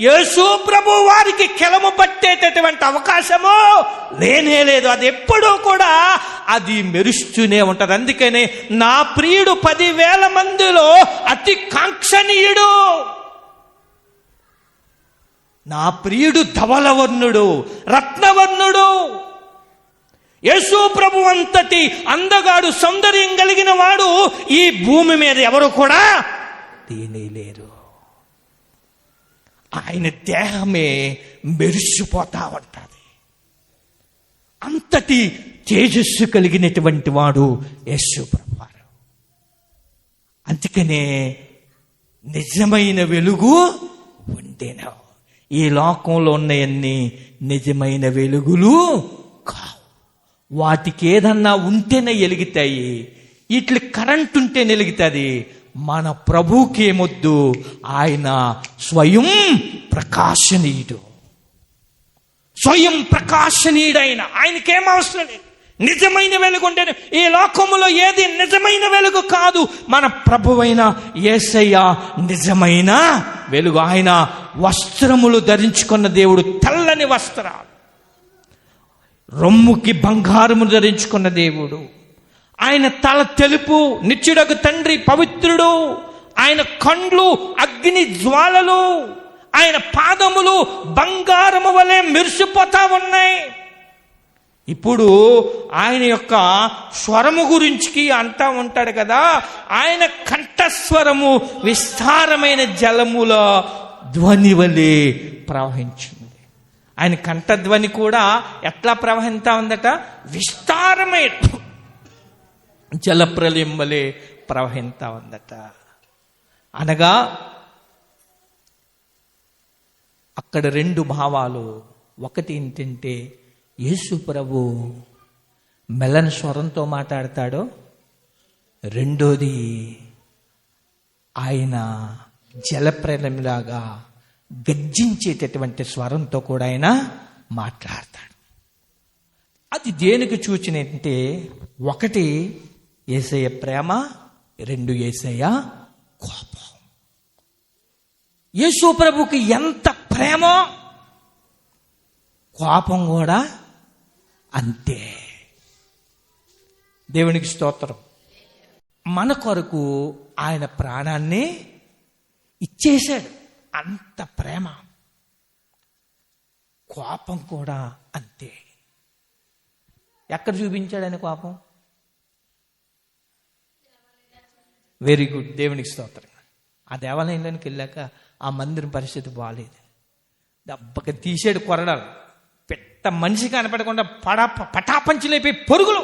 యేసు ప్రభు వారికి కెలము పట్టేటటువంటి అవకాశము లేనే లేదు. అది ఎప్పుడూ కూడా అది మెరుస్తూనే ఉంటుంది. అందుకనే నా ప్రియుడు 10,000 మందిలో అతి కాంక్షణీయుడు, నా ప్రియుడు ధవలవర్ణుడు, రత్నవర్ణుడు. యేసు ప్రభు అంతటి అందగాడు, సౌందర్యం కలిగిన వాడు ఈ భూమి మీద ఎవరు కూడా లేరు. ఆయన దేహమే మెరిసిపోతా ఉంటుంది. అంతటి తేజస్సు కలిగినటువంటి వాడు యేసు ప్రభు వారు. అందుకనే నిజమైన వెలుగు ఉండేను. ఈ లోకంలో ఉన్నాయన్నీ నిజమైన వెలుగులు కావు. వాటికి ఏదన్నా ఉంటేనే వెలుగుతాయి. ఇట్లా కరెంట్ ఉంటే వెలుగుతుంది. మన ప్రభువుకి ఏమొద్దు, ఆయన స్వయం ప్రకాశనీయుడు. స్వయం ప్రకాశనీయుడైన ఆయనకేం అవసరం లేదు. నిజమైన వెలుగు ఉంటేనే. ఈ లోకములో ఏది నిజమైన వెలుగు కాదు. మన ప్రభువైన యేసయ్య నిజమైన వెలుగు. ఆయన వస్త్రములు ధరించుకున్న దేవుడు, తెల్లని వస్త్రాలు, రొమ్ముకి బంగారము ధరించుకున్న దేవుడు. ఆయన తల తెలుపు, నిత్యుడకు తండ్రి, పవిత్రుడు. ఆయన కండ్లు అగ్ని జ్వాలలు, ఆయన పాదములు బంగారము వలె మెరిసిపోతా ఉన్నాయి. ఇప్పుడు ఆయన యొక్క స్వరము గురించి అంటా ఉంటాడు కదా, ఆయన కంఠస్వరము విస్తారమైన జలముల ధ్వని వలె ప్రవహించింది. ఆయన కంఠధ్వని కూడా ఎట్లా ప్రవహిస్తా ఉందట? విస్తారమైన జలప్రలయం వలె ప్రవహిస్తా ఉందట. అనగా అక్కడ రెండు భావాలు. ఒకటి ఏంటంటే, యేసు ప్రభు మెల్లన స్వరంతో మాట్లాడతాడో, రెండోది ఆయన జలప్రలయంలాగా గర్జించేటటువంటి స్వరంతో కూడా ఆయన మాట్లాడతాడు. అది దేనికి సూచన ఏంటంటే, ఒకటి యేసయ్య ప్రేమ, రెండు యేసయ్య కోపం. యేసు ప్రభుకి ఎంత ప్రేమో కోపం కూడా అంతే. దేవునికి స్తోత్రం. మన కొరకు ఆయన ప్రాణాన్ని ఇచ్చేశాడు. అంత ప్రేమ. కోపం కూడా అంతే. ఎక్కడ చూపించాడు ఆయన కోపం? వెరీ గుడ్, దేవునికి స్తోత్రం. ఆ దేవాలయంలోనికి వెళ్ళాక ఆ మందిరం పరిస్థితి బాగాలేదు. దెబ్బకి తీసాడు కొరడాలు. పెద్ద మనిషి కనపడకుండా పటాపంచులైపోయి పొరుగులు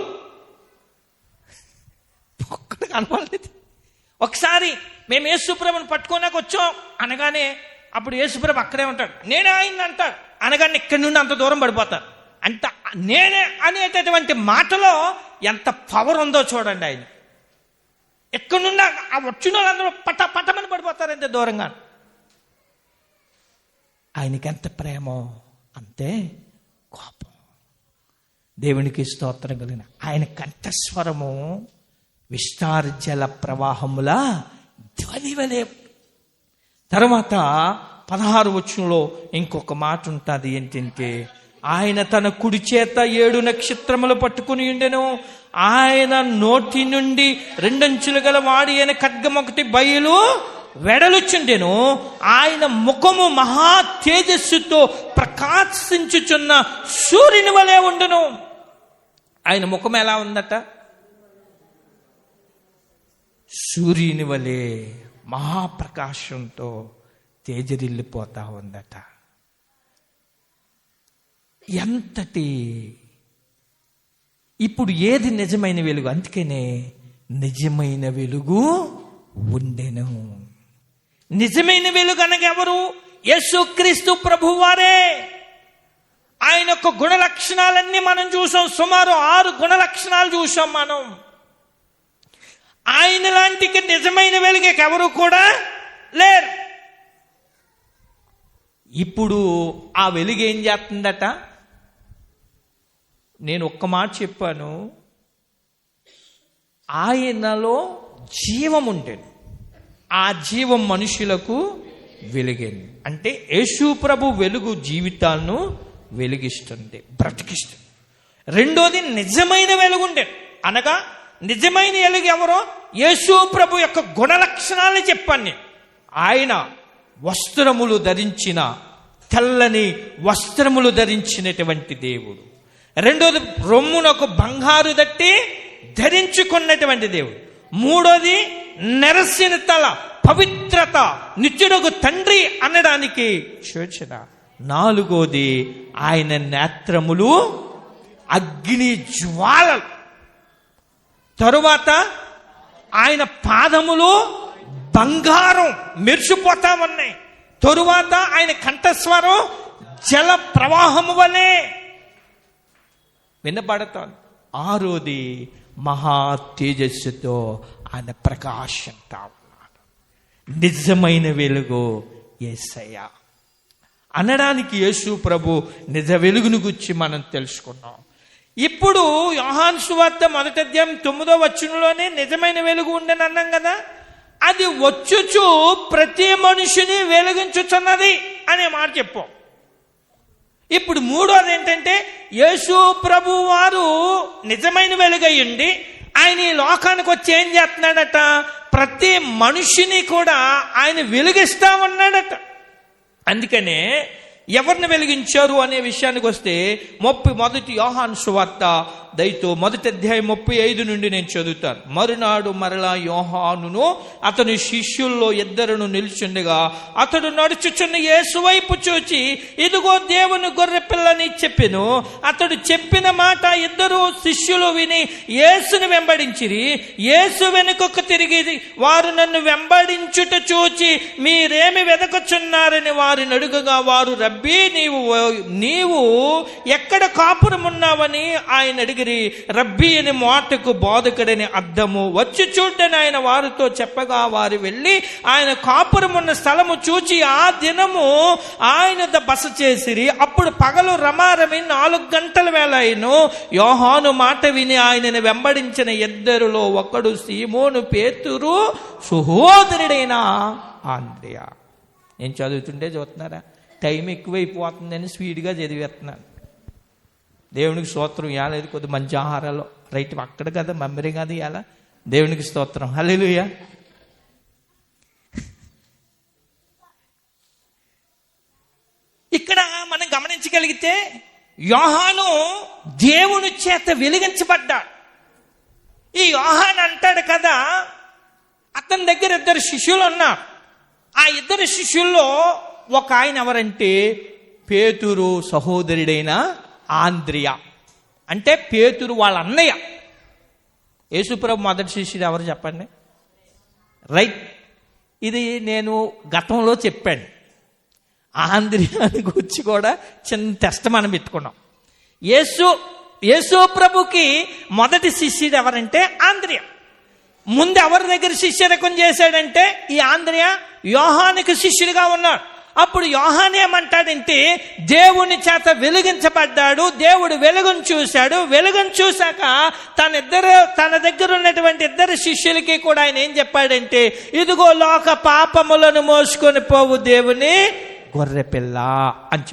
ఒక్కటి కనపడలేదు. ఒకసారి మేము యేసుప్రభుని పట్టుకోనాక వచ్చాం అనగానే అప్పుడు యేసుప్రభు అక్కడే ఉంటాడు. నేనే ఆయన అంటాడు అనగానే ఇక్కడి నుండి అంత దూరం పడిపోతారు. అంత నేనే అనేటటువంటి మాటలో ఎంత పవర్ ఉందో చూడండి. ఆయన ఎక్కడి నుండి ఆ వచ్చిన వాళ్ళందరూ పట్టమని పడిపోతారు ఎంత దూరంగా. ఆయనకి ఎంత ప్రేమో అంతే కోపం. దేవునికి స్తోత్రం కలిగిన ఆయన కంఠస్వరము విస్తార జల ప్రవాహముల ధ్వని వలె. తర్వాత 16 వచనంలో ఇంకొక మాట ఉంటుంది. ఏంటంటే, ఆయన తన కుడి చేత 7 నక్షత్రములు పట్టుకుని ఉండెను. ఆయన నోటి నుండి 2 అంచులు గల వాడి అయిన ఖడ్గం ఒకటి బయలు వెడలుచుండెను. ఆయన ముఖము మహా తేజస్సుతో ప్రకాశించుచున్న సూర్యుని వలె ఉండును. ఆయన ముఖం ఎలా ఉందట? సూర్యుని వలె మహాప్రకాశంతో తేజరిల్లిపోతా ఉందట. ఎంతటి ఇప్పుడు ఏది నిజమైన వెలుగు? అందుకనే నిజమైన వెలుగు ఉండెను. నిజమైన వెలుగు అనగా ఎవరు? యేసుక్రీస్తు ప్రభువారే. ఆయన యొక్క గుణ లక్షణాలన్నీ మనం చూసాం. సుమారు 6 గుణ లక్షణాలు చూసాం మనం. ఆయన లాంటి నిజమైన వెలుగు ఎవరు కూడా లేరు. ఇప్పుడు ఆ వెలుగు ఏం చేస్తుందట? నేను ఒక్క మాట చెప్పాను, ఆయనలో జీవం ఉండేది. ఆ జీవం మనుషులకు వెలిగింది. అంటే యేసు ప్రభు వెలుగు జీవితాలను వెలిగిస్తుంది, బ్రతికిస్తుంది. రెండోది నిజమైన వెలుగు ఉండేది. అనగా నిజమైన వెలుగు ఎవరో? యేసు ప్రభు యొక్క గుణ లక్షణాలని చెప్పాను నేను. ఆయన వస్త్రములు ధరించిన, తెల్లని వస్త్రములు ధరించినటువంటి దేవుడు. రెండోది రొమ్మునొక బంగారు దట్టి ధరించుకున్నటువంటి దేవుడు. మూడోది నెరసిన తల, పవిత్రత, నిత్యుడకు తండ్రి అనడానికి సూచన. నాలుగోది ఆయన నేత్రములు అగ్ని జ్వాలలు. తరువాత ఆయన పాదములు బంగారం మెరిసిపోతా ఉన్నాయి. తరువాత ఆయన కంఠస్వరం జల ప్రవాహము వలె వినబడతాను. ఆరోది మహా తేజస్సుతో ఆయన ప్రకాశంతా ఉన్నాడు. నిజమైన వెలుగు యేసయ్య అనడానికి యేసు ప్రభు నిజ వెలుగును గురించి మనం తెలుసుకున్నాం. ఇప్పుడు యోహాను సువార్త 1వ అధ్యాయం 9వ వచనంలోనే నిజమైన వెలుగు ఉండని అన్నాం కదా. అది వచ్చుచు ప్రతి మనుషుని వెలిగించుచున్నది అనే మాట చెప్పాం. ఇప్పుడు మూడోది ఏంటంటే యేసు ప్రభు వారు నిజమైన వెలుగయ్యండి ఆయన ఈ లోకానికి వచ్చి ఏం చేస్తున్నాడట, ప్రతి మనిషిని కూడా ఆయన వెలిగిస్తా ఉన్నాడట. అందుకనే ఎవరిని వెలిగించారు అనే విషయానికి వస్తే 1 యోహాను సువార్త దయతో 1వ అధ్యాయం 35 నుండి నేను చదువుతాను. మరునాడు మరలా యోహానును అతని శిష్యుల్లో 2 నిల్చుండగా అతడు నడుచుచున్న యేసు వైపు చూచి, ఇదిగో దేవుని గొర్రె పిల్లని చెప్పెను. అతడు చెప్పిన మాట 2 శిష్యులు విని యేసును వెంబడించిరి. యేసు వెనుకకు తిరిగి వారు నన్ను వెంబడించుట చూచి మీరేమి వెదకుచున్నారని వారిని అడుగగా వారు, రబ్బీ నీవు ఎక్కడ కాపురం ఉన్నావని ఆయన అడిగిరి. రబ్బీ అని మాటకు బోధకుడని అర్థము. వచ్చి చూడని ఆయన వారితో చెప్పగా వారు వెళ్ళి ఆయన కాపురం ఉన్న స్థలము చూచి ఆ దినము ఆయన బస చేసిరి. అప్పుడు పగలు రమారమి 4 గంటల వేళ అయిను. యోహాను మాట విని ఆయనను వెంబడించిన 2లో ఒకడు సీమోను పేతురు సహోదరుడైన ఆంద్రెయ. నేను చదువుతుంటే చూస్తున్నారా, టైం ఎక్కువైపోతుందని స్పీడ్గా చదివేస్తున్నాను. దేవునికి స్తోత్రం. ఇవ్వలేదు కొద్ది మంచి ఆహారాలు రైట్ అక్కడ కదా మెమరీ కాదు ఇవాళ. దేవునికి స్తోత్రం. హల్లెలూయా. ఇక్కడ మనం గమనించగలిగితే యోహాను దేవుని చేత వెలిగించబడ్డాడు. ఈ యోహాను అంటాడు కదా, అతని దగ్గర 2 శిష్యులు ఉన్నారు. ఆ 2 శిష్యుల్లో ఒక ఆయన ఎవరంటే పేతురు సహోదరుడైన ఆంద్రియ. అంటే పేతురు వాళ్ళ అన్నయ్య. యేసుప్రభు మొదటి శిష్యుడు ఎవరు చెప్పండి? రైట్. ఇది నేను గతంలో చెప్పాను. ఆంద్రియాని గురించి కూడా చిన్న టెస్ట్ మనం పెట్టుకున్నాం. యేసు ప్రభుకి మొదటి శిష్యుడు ఎవరంటే ఆంద్రియ. ముందు ఎవరి దగ్గర శిష్యరకం చేశాడంటే ఈ ఆంద్రియ యోహానుకి శిష్యుడిగా ఉన్నాడు. అప్పుడు యోహాను ఏమంటాడంటే దేవుని చేత వెలిగించబడ్డాడు. దేవుడు వెలుగును చూశాడు. వెలుగును చూశాక తన దగ్గర ఉన్నటువంటి 2 శిష్యులకి కూడా ఆయన ఏం చెప్పాడంటే, ఇదిగో లోక పాపములను మోసుకొని పోవు దేవుని గొర్రె పిల్ల అని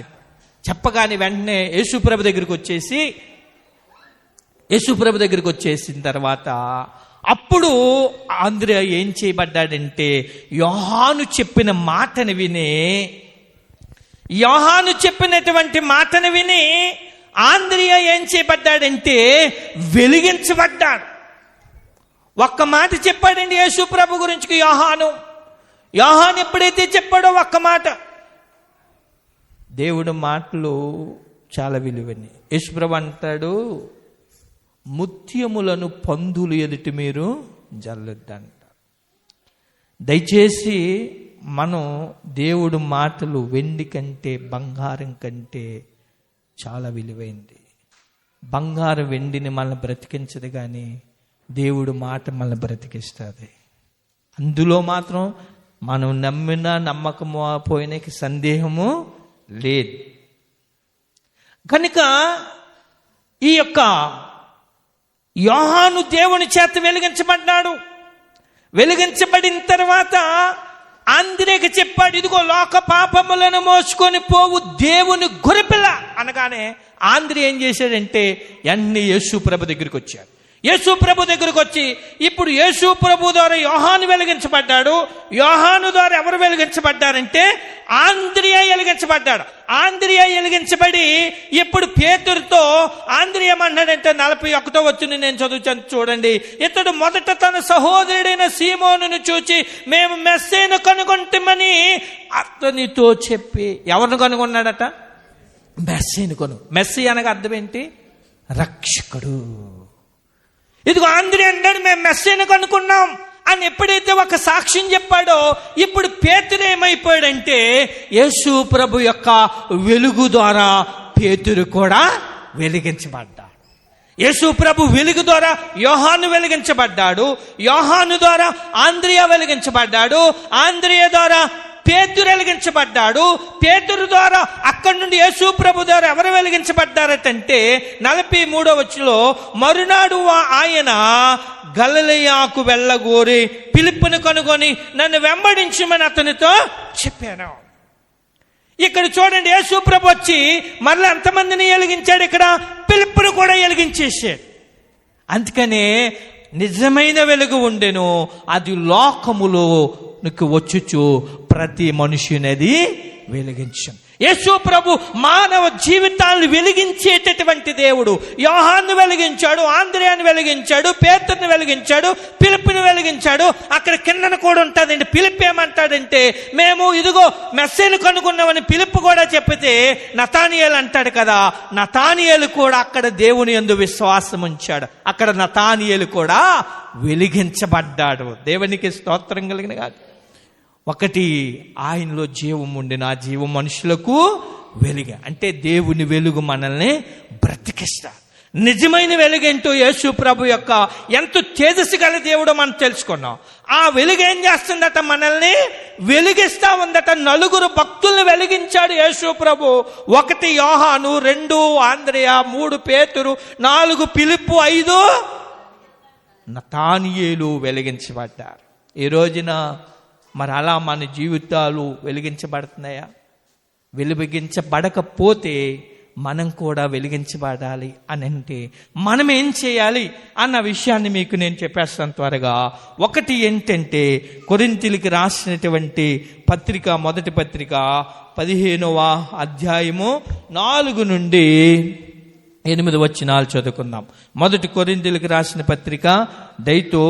చెప్పగానే వెంటనే యేసుప్రభు దగ్గరికి వచ్చేసిన తర్వాత అప్పుడు ఆంద్రెయ ఏం చేయబడ్డాడంటే యోహాను చెప్పినటువంటి మాటను విని ఆంద్రెయ ఏం చేయబడ్డాడంటే వెలిగించబడ్డాడు. ఒక్క మాట చెప్పాడండి యేసు ప్రభు గురించి యోహాను ఎప్పుడైతే చెప్పాడో ఒక్క మాట, దేవుడు మాటలు చాలా విలువని. యేసు ప్రభు అంటాడు, ముత్యములను పందులు ఎదుటి మీరు జల్లొద్దంట. దయచేసి మనం దేవుడు మాటలు వెండి కంటే బంగారం కంటే చాలా విలువైంది. బంగారం వెండిని మనల్ని బ్రతికించదు, కానీ దేవుడు మాట మనల్ని బ్రతికిస్తుంది. అందులో మాత్రం మనం నమ్మినా నమ్మకము పోయినకి సందేహము లేదు. కనుక ఈ యొక్క యోహాను దేవుని చేత వెలిగించబడ్డాడు. వెలిగించబడిన తర్వాత ఆంద్రెయకు చెప్పాడు, ఇదిగో లోక పాపములను మోసుకొని పోవు దేవుని గొర్రెపిల్ల అనగానే ఆంద్రెయ ఏం చేశాడంటే అన్ని యేసు ప్రభు దగ్గరికి వచ్చాడు. యేసు ప్రభు దగ్గరకు వచ్చి, ఇప్పుడు యేసు ప్రభు ద్వారా యోహాను వెలిగించబడ్డాడు. యోహాను ద్వారా ఎవరు వెలిగించబడ్డారంటే ఆంద్రియా వెలిగించబడ్డాడు. ఆంద్రియా వెలిగించబడి ఇప్పుడు పేతురుతో ఆంద్రియా ఏమన్నాడంటే 41వ వచనం నేను చదువుతాను చూడండి. ఇతడు మొదట తన సహోదరుడైన సీమోనును చూచి మేము మెస్సీను కనుగొంటామని అతనితో చెప్పి, ఎవరిని కనుగొన్నాడట? మెస్సీని మెస్సీ అనగా అర్థం ఏంటి? రక్షకుడు. ఇదిగో ఆంద్రియా అన్నాడు మేము మెస్సీని కనుక్కున్నాం అని ఎప్పుడైతే ఒక సాక్ష్యం చెప్పాడో, ఇప్పుడు పేతురు ఏమైపోయాడంటే యేసు ప్రభు యొక్క వెలుగు ద్వారా పేతురు కూడా వెలిగించబడ్డాడు. యేసు ప్రభు వెలుగు ద్వారా యోహాను వెలిగించబడ్డాడు. యోహాను ద్వారా ఆంద్రియా వెలిగించబడ్డాడు. ఆంద్రియా ద్వారా పేతురు వెలిగించబడ్డాడు. పేతురు ద్వారా అక్కడి నుండి యేసు ప్రభు ద్వారా ఎవరు వెలిగించబడ్డారటంటే 43వ వచనంలో మరునాడు ఆయన గలిలయకు వెళ్ళగోరి ఫిలిప్పును కనుగొని నన్ను వెంబడించమని అతనితో చెప్పాను. ఇక్కడ చూడండి, యేసు ప్రభు వచ్చి మరలా ఎంతమందిని వెలిగించాడు? ఇక్కడ ఫిలిప్పును కూడా వెలిగించేశాడు. అందుకనే నిజమైన వెలుగు ఉండెను, అది లోకములో వచ్చుచు ప్రతి మనుషునది వెలిగించను. యేసు ప్రభు మానవ జీవితాలను వెలిగించేటటువంటి దేవుడు. యోహాను వెలిగించాడు, ఆంద్రియాను వెలిగించాడు, పేతురుని వెలిగించాడు, ఫిలిప్పుని వెలిగించాడు. అక్కడ కిందన కూడా ఉంటుందండి. ఫిలిప్ ఏమంటాడంటే మేము ఇదిగో మెస్సీని కనుగొన్నామని ఫిలిప్ కూడా చెప్పితే నతానియేలు అంటాడు కదా, నతానియేలు కూడా అక్కడ దేవుని యందు విశ్వాసం ఉంచాడు. అక్కడ నతానియేలు కూడా వెలిగించబడ్డాడు. దేవునికి స్తోత్రం కలిగిన కాదు. ఒకటి, ఆయనలో జీవం ఉండిన ఆ జీవం మనుషులకు వెలుగు. అంటే దేవుని వెలుగు మనల్ని బ్రతికిస్తాడు. నిజమైన వెలుగేంటో యేసు ప్రభు యొక్క ఎంత తేజస్సు గల దేవుడో మనం తెలుసుకున్నాం. ఆ వెలుగు ఏం చేస్తుందట? మనల్ని వెలిగిస్తా ఉందట. 4 భక్తుల్ని వెలిగించాడు యేసు ప్రభు. 1 యోహాను, 2 ఆంద్రియా, 3 పేతురు, 4 ఫిలిప్పు, 5 నతానియేలు వెలిగించబడ్డారు. ఈ రోజున మరి అలా మన జీవితాలు వెలిగించబడుతున్నాయా? వెలిగించబడకపోతే మనం కూడా వెలిగించబడాలి అని అంటే మనం ఏం చేయాలి అన్న విషయాన్ని మీకు నేను చెప్పేస్తాను త్వరగా. ఒకటి ఏంటంటే కొరింథీయులకు రాసినటువంటి పత్రిక, మొదటి పత్రిక 15వ అధ్యాయము 4 నుండి 8 వచనాలు చదువుకుందాం. మొదటి కొరింథీయులకు రాసిన పత్రిక దయతో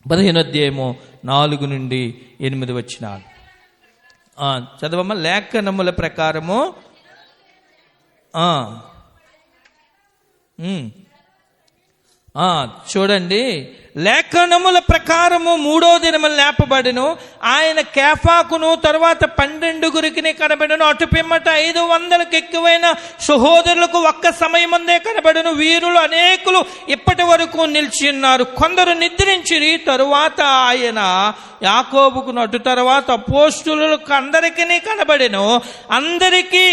15వ అధ్యాయము 4 నుండి 8 వచనాలు చదవమ్మ. లేఖనముల ప్రకారము చూడండి, లేఖనముల ప్రకారము 3వ దినము లేపబడెను. ఆయన కేఫాకును తర్వాత 12 కనబడెను. అటు పిమ్మట 500కు ఎక్కువైన సహోదరులకు ఒక్క సమయమందే కనబడెను. వీరులు అనేకులు ఇప్పటి వరకు నిలిచి ఉన్నారు. కొందరు నిద్రించిరి. తరువాత ఆయన యాకోబుకును అటు తర్వాత అపోస్తలులకు అందరికీ కనబడెను. అందరికీ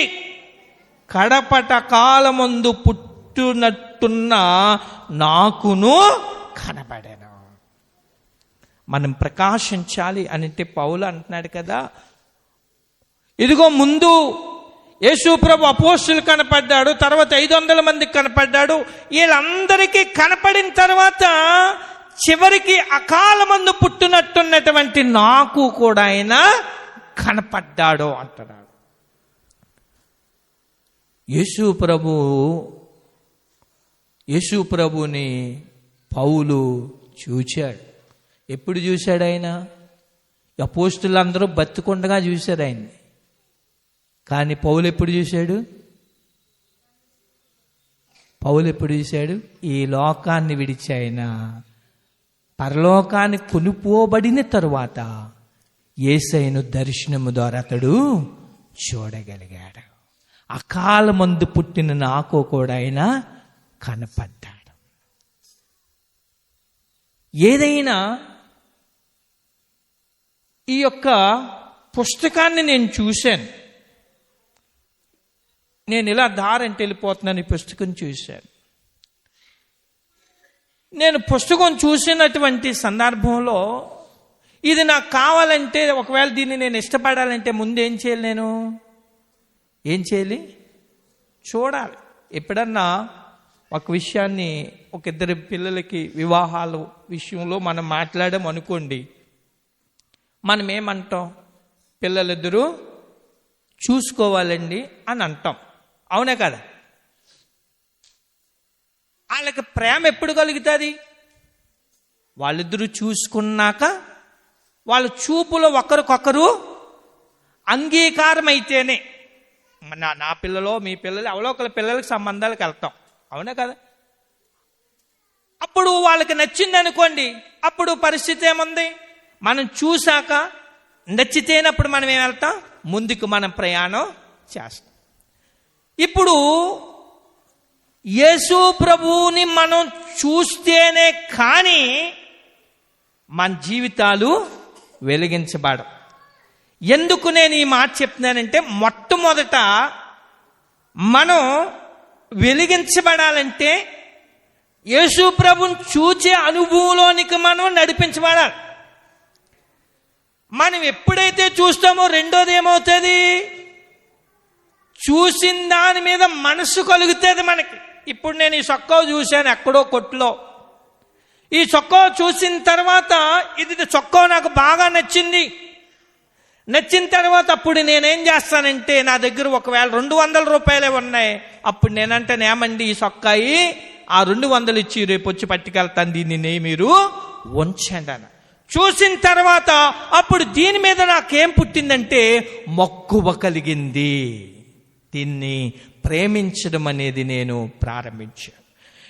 కడపట కాలమందు పుట్టునట్టున్న నాకును కనబడెను. మనం ప్రకాశించాలి అంటే పౌలు అంటున్నాడు కదా, ఇదిగో ముందు యేసు ప్రభు అపోస్తలులకు కనపడ్డాడు, తర్వాత 500 మందికి కనపడ్డాడు. వీళ్ళందరికీ కనపడిన తర్వాత చివరికి అకాలమందు పుట్టినట్టున్నటువంటి నాకు కూడా ఆయన కనపడ్డాడు అంటున్నాడు. యేసు ప్రభుని పౌలు చూచాడు. ఎప్పుడు చూశాడు ఆయన? అపోస్తలులందరూ బతికుండగా చూశారు ఆయన్ని. కానీ పౌలు ఎప్పుడు చూశాడు? ఈ లోకాన్ని విడిచి ఆయన పరలోకాన్ని కొనుపోబడిన తరువాత యేసయ్యను దర్శనము ద్వారా అతడు చూడగలిగాడు. అకాలమందు పుట్టిన నాకు కూడా ఆయన కనపడ్డాడు. ఏదైనా ఈ యొక్క పుస్తకాన్ని నేను చూశాను. నేను ఇలా దారంటే వెళ్ళిపోతున్నాను. ఈ పుస్తకం చూశాను. నేను పుస్తకం చూసినటువంటి సందర్భంలో ఇది నాకు కావాలంటే, ఒకవేళ దీన్ని నేను ఇష్టపడాలంటే ముందు ఏం చేయాలి? చూడాలి. ఎప్పుడన్నా ఒక విషయాన్ని ఒక ఇద్దరు పిల్లలకి వివాహాల విషయంలో మనం మాట్లాడాం అనుకోండి, మనం ఏమంటాం? పిల్లలిద్దరూ చూసుకోవాలండి అని అంటాం, అవునే కదా? వాళ్ళకి ప్రేమ ఎప్పుడు కలుగుతుంది? వాళ్ళిద్దరూ చూసుకున్నాక, వాళ్ళ చూపులో ఒకరికొకరు అంగీకారం అయితేనే. నా పిల్లలో మీ పిల్లలు అవలోకల పిల్లలకి సంబంధాలకు వెళ్తాం, అవునా కదా? అప్పుడు వాళ్ళకి నచ్చింది అనుకోండి, అప్పుడు పరిస్థితి ఏముంది? మనం చూశాక నచ్చితేనప్పుడు మనం ఏం వెళ్తాం? ముందుకు మనం ప్రయాణం చేస్తాం. ఇప్పుడు యేసు ప్రభువుని మనం చూస్తేనే కానీ మన జీవితాలు వెలిగించబడవు. ఎందుకు నేను ఈ మాట చెప్తున్నానంటే, మొట్టమొదట మనం వెలిగించబడాలంటే యేసు ప్రభుని చూచే అనుభవంలోనికి మనం నడిపించబడాలి. మనం ఎప్పుడైతే చూస్తామో రెండోది ఏమవుతుంది? చూసిన దాని మీద మనసు కలుగుతుంది మనకి. ఇప్పుడు నేను ఈ చొక్కా చూశాను ఎక్కడో కొట్లో. ఈ చొక్కా చూసిన తర్వాత ఇది చొక్కా నాకు బాగా నచ్చింది. నచ్చిన తర్వాత అప్పుడు నేనేం చేస్తానంటే, నా దగ్గర ఒకవేళ 200 రూపాయలే ఉన్నాయి, అప్పుడు నేనంటాను, ఏమండి ఈ చొక్కాయి ఆ 200 ఇచ్చి రేపు వచ్చి పట్టుకెళ్తాను, దీన్ని మీరు ఉంచండి అని. చూసిన తర్వాత అప్పుడు దీని మీద నాకేం పుట్టిందంటే మక్కువ కలిగింది. దీన్ని ప్రేమించడం అనేది నేను ప్రారంభించాను.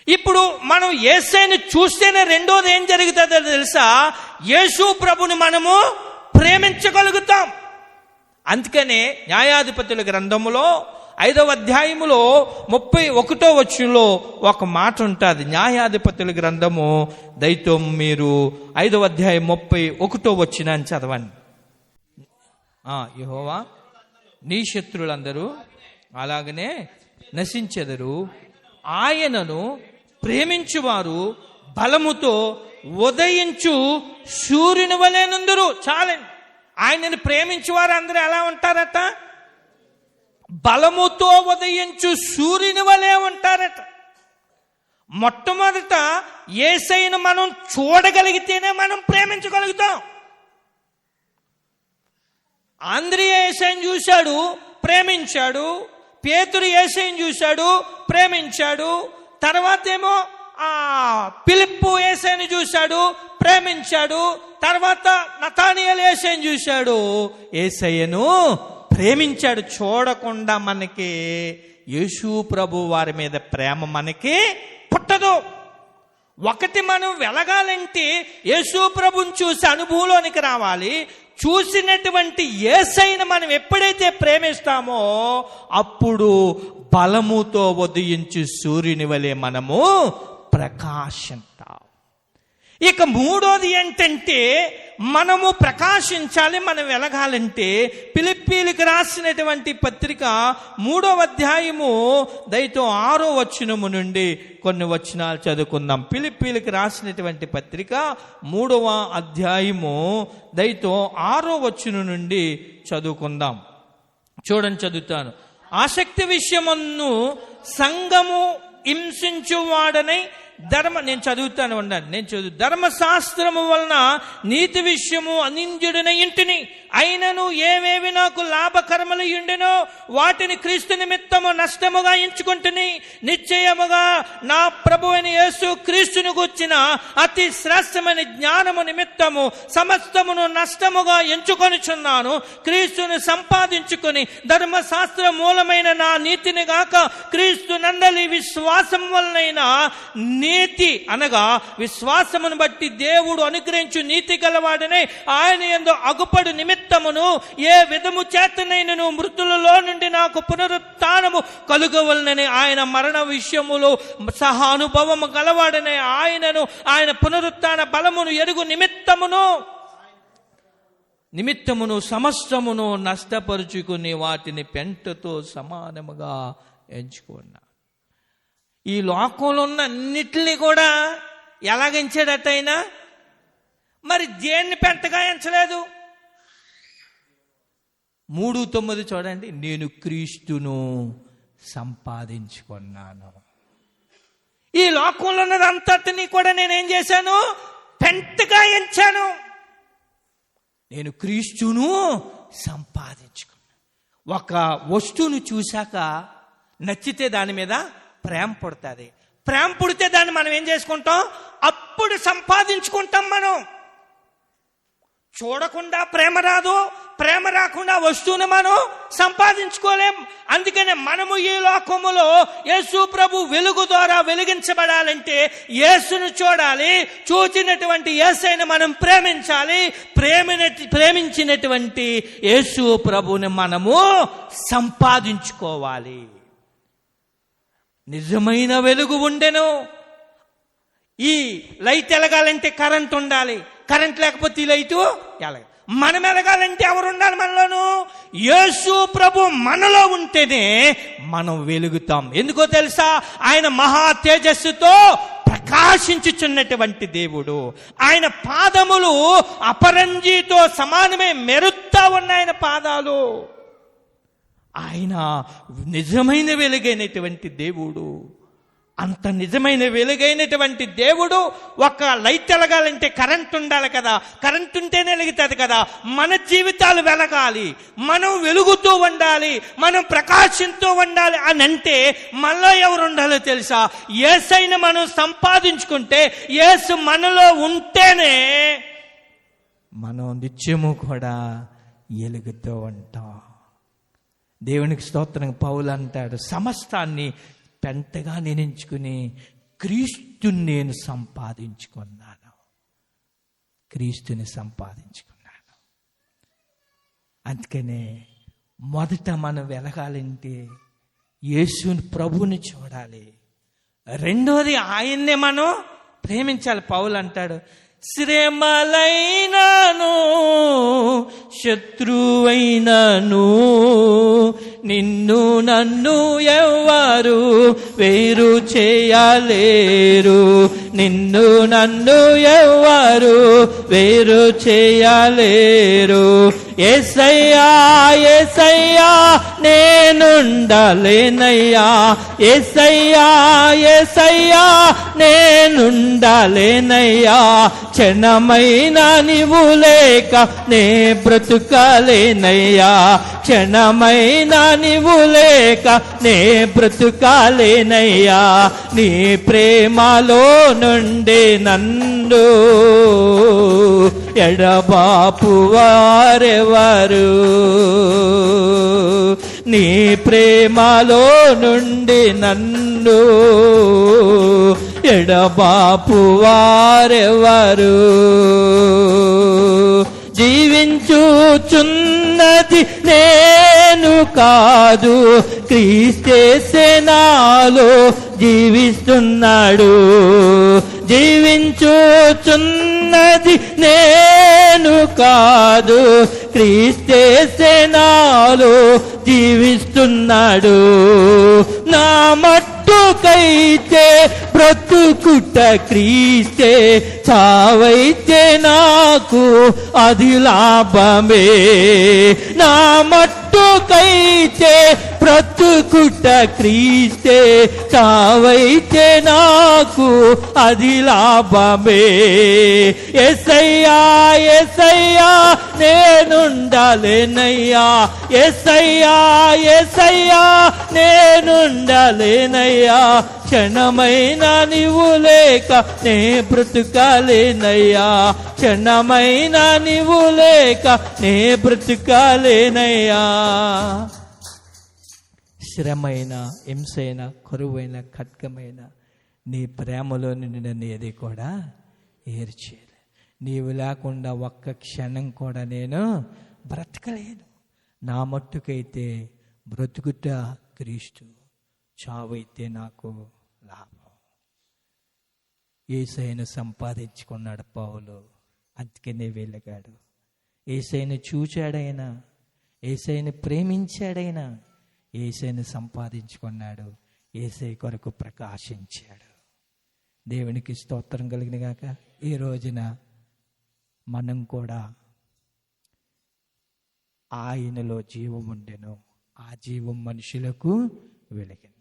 ఇప్పుడు మనం యేసయ్యను చూస్తేనే రెండోది ఏం జరుగుతుందో తెలుసా? యేసు ప్రభుని మనము ప్రేమించగలుగుతాం. అందుకనే న్యాయాధిపతుల గ్రంథములో 5వ అధ్యాయములో 31వ వచనంలో ఒక మాట ఉంటుంది. న్యాయాధిపతుల గ్రంథము దయతో మీరు 5వ అధ్యాయం 31వ వచనాన్ని చదవండి. యెహోవా నీ శత్రులందరూ అలాగనే నశించెదరు, ఆయనను ప్రేమించువారు బలముతో ఉదయించు సూర్యుని వలె నుందురు. చాలండి. ఆయనను ప్రేమించువారు అందరూ ఎలా ఉంటారట? బలముతో ఉదయించు సూర్యుని వలె ఉంటారట. మొట్టమొదట యేసయ్యను మనం చూడగలిగితేనే మనం ప్రేమించగలుగుతాం. ఆంద్రియా యేసయ్యను చూశాడు, ప్రేమించాడు. పేతురు యేసయ్యను చూశాడు, ప్రేమించాడు. తర్వాత ఏమో ఫిలిప్పు యేసయ్యను చూశాడు, ప్రేమించాడు. తర్వాత నతానియేలు యేసయ్యను చూశాడు, యేసయ్యను ప్రేమించాడు. చూడకుండా మనకి యేసు ప్రభు వారి మీద ప్రేమ మనకి పుట్టదు. ఒకటి మనం వెలగాలంటే యేసు ప్రభుని చూసి అనుభవంలోనికి రావాలి. చూసినటువంటి యేసయ్యను మనం ఎప్పుడైతే ప్రేమిస్తామో అప్పుడు బలముతో ఉదయించు సూర్యుని వలె మనము ప్రకాశిస్తాం. ఇక మూడోది ఏంటంటే, మనము ప్రకాశించాలి, మనం వెలగాలంటే ఫిలిప్పీలకు రాసినటువంటి పత్రిక 3వ అధ్యాయము దయతో 6వ వచనము నుండి కొన్ని వచనాలు చదువుకుందాం. ఫిలిప్పీలకు రాసినటువంటి పత్రిక 3వ అధ్యాయము దయతో 6వ వచనం నుండి చదువుకుందాం. చూడండి, చదువుతాను. ఆసక్తి విషయమును సంఘము హింసించువాడనై నేను చదువుతాను ఉండండి. ధర్మశాస్త్రము వలన నీతి విషయము అనింద్యుడిన ఇంటిని అయినను ఏవేవి నాకు లాభకరములు ఉండెనో వాటిని క్రీస్తు నిమిత్తము నష్టముగా ఎంచుకుంటుని నిశ్చయముగా నా ప్రభువైన యేసు క్రీస్తును గూర్చిన అతి శ్రేష్టమైన జ్ఞానము నిమిత్తము సమస్తమును నష్టముగా ఎంచుకొనిచున్నాను. క్రీస్తును సంపాదించుకొని ధర్మశాస్త్ర మూలమైన నా నీతిని గాక క్రీస్తు నందలి విశ్వాసం వలనైనా నీతి అనగా విశ్వాసమును బట్టి దేవుడు అనుగ్రహించు నీతి గలవాడనే ఆయన యందు అగుపడు నిమిత్తమును ఏ విధము చేతనైనను మృతులలో నుండి నాకు పునరుత్థానము కలుగవలనని ఆయన మరణ విషయములో సహానుభవము గలవాడనే ఆయనను ఆయన పునరుత్థాన బలమును ఎరుగు నిమిత్తమును సమస్తమును నష్టపరుచుకుని వాటిని పెంటతో సమానముగా ఎంచుకున్నా. ఈ లోకంలో ఉన్న అన్నిటినీ కూడా ఎలాగించాడట ఆయన? మరి దేన్ని పెంటగా ఎంచలేదు? 3:9 చూడండి. నేను క్రీస్తును సంపాదించుకున్నాను. ఈ లోకంలో ఉన్నదంతటినీ కూడా నేనేం చేశాను? పెంటగా ఎంచాను. నేను క్రీస్తును సంపాదించుకున్నాను. ఒక వస్తువును చూశాక నచ్చితే దాని మీద ప్రేమ పుడుతుంది. ప్రేమ పుడితే దాన్ని మనం ఏం చేసుకుంటాం? అప్పుడు సంపాదించుకుంటాం. మనం చూడకుండా ప్రేమ రాదు, ప్రేమ రాకుండా వస్తువును మనం సంపాదించుకోలేం. అందుకనే మనము ఈ లోకములో యేసు ప్రభు వెలుగు ద్వారా వెలిగించబడాలంటే యేసును చూడాలి. చూచినటువంటి యేసయ్యను మనం ప్రేమించాలి. ప్రేమించినటువంటి యేసు ప్రభుని మనము సంపాదించుకోవాలి. నిజమైన వెలుగు ఉండెను. ఈ లైట్ ఎలగాలంటే కరెంట్ ఉండాలి. కరెంట్ లేకపోతే ఈ లైటు ఎలగ. మనం ఎలగాలంటే ఎవరు ఉండాలి? మనలోను యేసు ప్రభు మనలో ఉంటేనే మనం వెలుగుతాం. ఎందుకో తెలుసా? ఆయన మహా తేజస్సుతో ప్రకాశించుచున్నటువంటి దేవుడు. ఆయన పాదములు అపరంజితో సమానమే, మెరుస్తా ఉన్న ఆయన పాదాలు. ఆయన నిజమైన వెలుగైనటువంటి దేవుడు. అంత నిజమైన వెలుగైనటువంటి దేవుడు. ఒక లైట్ వెలగాలంటే కరెంట్ ఉండాలి కదా, కరెంట్ ఉంటేనే వెలుగుతుంది కదా. మన జీవితాలు వెలగాలి, మనం వెలుగుతూ ఉండాలి, మనం ప్రకాశిస్తూ ఉండాలి అని అంటే మనలో ఎవరు ఉండాలో తెలుసా? యేసయ్యను మనం సంపాదించుకుంటే, యేసు మనలో ఉంటేనే మనం నిత్యము కూడా వెలుగుతూ ఉంటాం. దేవునికి స్తోత్రం. పౌలు అంటాడు, సమస్తాన్ని పెంటగా నేను ఎంచుకుని క్రీస్తుని నేను సంపాదించుకున్నాను. క్రీస్తుని సంపాదించుకున్నాను. అందుకనే మొదట మనం వెలగాలంటే యేసుని ప్రభుని చూడాలి. రెండోది ఆయన్నే మనం ప్రేమించాలి. పౌలు అంటాడు, శ్రమలైనను శత్రువైనను నిన్ను నన్ను ఎవ్వరు వేరు చేయలేరు. నిన్ను నన్ను ఎవ్వరు వేరు చేయలేరు. యేసయ్యా యేసయ్యా నేనుండలేనయ్యా. యేసయ్యా యేసయ్యా నేనుండలేనయ్యా. క్షణమైన నీవు లేక నే బ్రతుకాలేనయ్యా. క్షణమైన నీవు లేక నే బ్రతుకాలేనయ్యా. నీ ప్రేమలో నుండి నన్ను ఎడబాపు వారెవరు? నీ ప్రేమలో నుండి నన్ను ఎడబాపు వారెవరు? జీవించుచున్నది నేను కాదు, క్రీస్తు నాలో జీవిస్తున్నాడు. జీవించుచున్నది నేను కాదు, క్రీస్తు నాలో జీవిస్తున్నాడు. నా మట్టుకైతే బ్రతుకుట క్రీస్తే, చావైతే నాకు అది లాభమే. నా మట్టుకైతే బ్రతుకుట క్రీస్తే, చావైతే నాకు అది లాభమే. యేసయ్యా యేసయ్యా నేనుండలేనయ్యా. యేసయ్యా యేసయ్యా నేనుండలేనయ్యా. క్షణమైన నీవు లేక నే బ్రతుకాలేనయ్యా. క్షణమైన నీవు లేక నే బ్రతుకాలేనయ్యా. శ్రమైన, హింసైన, కరువైన, ఖడ్గమైన నీ ప్రేమలో నిన్ను ఏది కూడా ఏర్చేయలే. నీవు లేకుండా ఒక్క క్షణం కూడా నేను బ్రతకలేను. నా మట్టుకైతే బ్రతుకుట క్రీస్తు, చావైతే నాకు లాభం. యేసయ్యను సంపాదించుకున్నాడు పౌలు. అందుకనే వెలిగాడు. యేసయ్యను చూచాడైనా, యేసయ్యను ప్రేమించాడైనా, యేసయ్యను సంపాదించుకున్నాడు. యేసయ్య కొరకు ప్రకాశించాడు. దేవునికి స్తోత్రం కలిగిన గాక. ఈ రోజున మనం కూడా ఆయనలో జీవం ఉండెను, ఆ జీవం మనుషులకు వెలిగిన.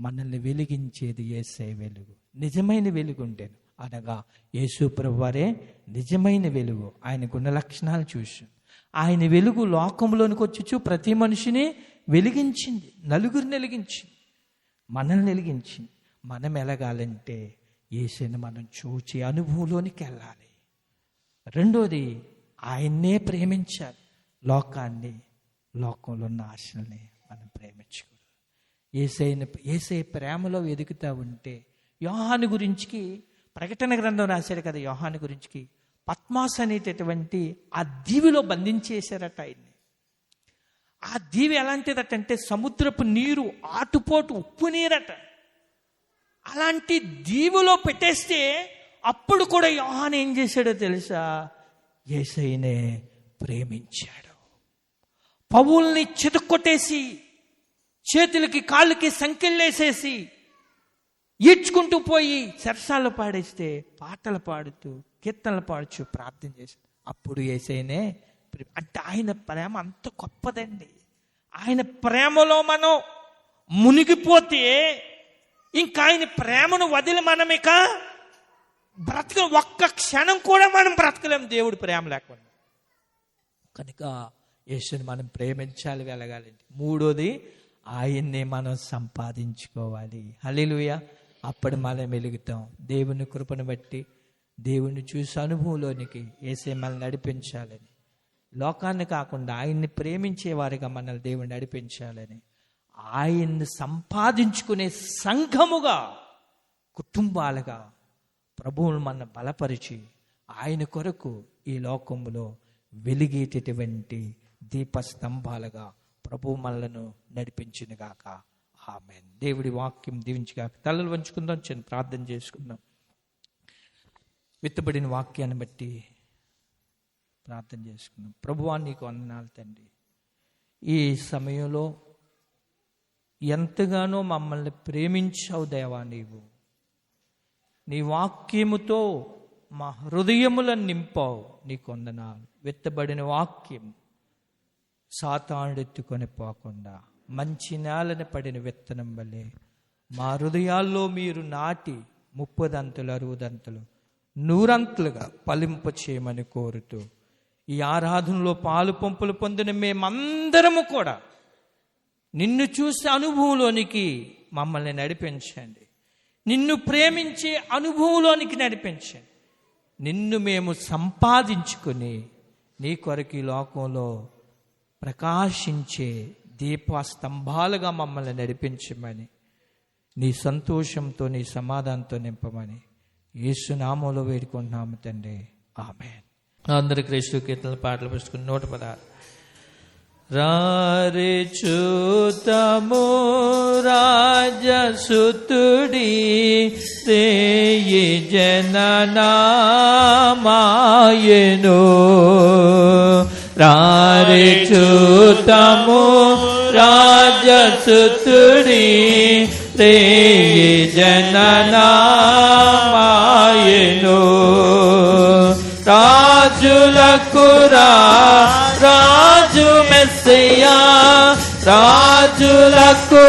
మనల్ని వెలిగించేది యేసే వెలుగు. నిజమైన వెలుగు ఉండేను అనగా యేసు ప్రభువారే నిజమైన వెలుగు. ఆయన గుణ లక్షణాలు చూసి ఆయన వెలుగు లోకంలోనికి వచ్చి ప్రతి మనిషిని వెలిగించింది, నలుగురిని వెలిగించింది, మనల్ని వెలిగించింది. మనం ఎలగాలంటే యేసుని మనం చూచి అనుభవంలోనికి వెళ్ళాలి. రెండోది, ఆయన్నే ప్రేమించాలి. లోకాన్ని, లోకంలో ఉన్న ఆశల్ని మనం ప్రేమించకూడదు. యేసే ప్రేమలో ఎదుగుతూ ఉంటే, యోహాను గురించి ప్రకటన గ్రంథం రాశాడు కదా, యోహాను గురించి పద్మాస్ అనేటటువంటి ఆ దీవిలో బంధించేశారట ఆయన్ని. ఆ దీవి ఎలాంటిదటంటే సముద్రపు నీరు, ఆటుపోటు ఉప్పు నీరట. అలాంటి దీవులో పెట్టేస్తే అప్పుడు కూడా యోహాను ఏం చేశాడో తెలుసా? యేసయ్యనే ప్రేమించాడు. పౌల్ని చితక్కొట్టేసి చేతులకి కాళ్ళకి సంకెళ్ళేసేసి ఈడ్చుకుంటూ పోయి చెరసాల్లో పాడేస్తే పాటలు పాడుతూ కీర్తనలు పాడుచు ప్రార్థన చేశాడు. అప్పుడు యేసయ్యనే అంటే ఆయన ప్రేమ అంత గొప్పదండి. ఆయన ప్రేమలో మనం మునిగిపోతే ఇంకా ఆయన ప్రేమను వదిలి మనం ఇక ఒక్క క్షణం కూడా మనం బ్రతకలేం దేవుడి ప్రేమ లేకుండా. కనుక యేసుని మనం ప్రేమించాలి, వెలగాలండి. మూడోది, ఆయన్నే మనం సంపాదించుకోవాలి. హల్లెలూయా. అప్పుడు మనం వెలుగుతాం. దేవుని కృపను బట్టి దేవుణ్ణి చూసి అనుభవంలోనికి యేసే మనల్ని నడిపించాలని, లోకాన్ని కాకుండా ఆయన్ని ప్రేమించేవారిగా మనల్ని దేవుని నడిపించాలని, ఆయన్ని సంపాదించుకునే సంఘముగా, కుటుంబాలుగా ప్రభువును మన బలపరిచి ఆయన కొరకు ఈ లోకములో వెలిగేటటువంటి దీపస్తంభాలుగా ప్రభు మనలను నడిపించునుగాక. ఆమేన్. దేవుడి వాక్యం దీవించుగాక. తలలు వంచుకుందాం, చిన్న ప్రార్థన చేసుకుందాం. విత్తబడిన వాక్యాన్ని బట్టి ప్రార్థన చేసుకుందాం. ప్రభువా, నీకు వందనాలు తండ్రి. ఈ సమయంలో ఎంతగానో మమ్మల్ని ప్రేమించావు దేవా. నీ వాక్యముతో మా హృదయములను నింపావు. నీకు వందనాలు. విత్తబడిన వాక్యం సాతానుడు ఎత్తుకొని పోకుండా మంచి నేలను పడిన విత్తనం వల్లే మా హృదయాల్లో మీరు నాటి 30 దంతులు 60 దంతులు 100 అంతులుగా ఫలింప చేయమని కోరుతూ, ఈ ఆరాధనలో పాలు పంపులు పొందిన మేమందరము కూడా నిన్ను చూసే అనుభవంలోనికి మమ్మల్ని నడిపించండి. నిన్ను ప్రేమించే అనుభవంలోనికి నడిపించండి. నిన్ను మేము సంపాదించుకుని నీ కొరకు ఈ లోకంలో ప్రకాశించే దీపస్తంభాలుగా మమ్మల్ని నడిపించమని, నీ సంతోషంతో నీ సమాధానంతో నింపమని యేసు నామములో వేడుకుంటున్నాము తండ్రి. ఆమేన్. అందరి క్రీస్తు కీర్తనల పాటలు పుస్తకం 116. రారే చూతము రాజసుతుడి రేయి జననామాయెను. రారే చూతము రాజసుతుడి రేయి జననామాయెను. రాజులకు రాజు మెస్సియా, రాజులకు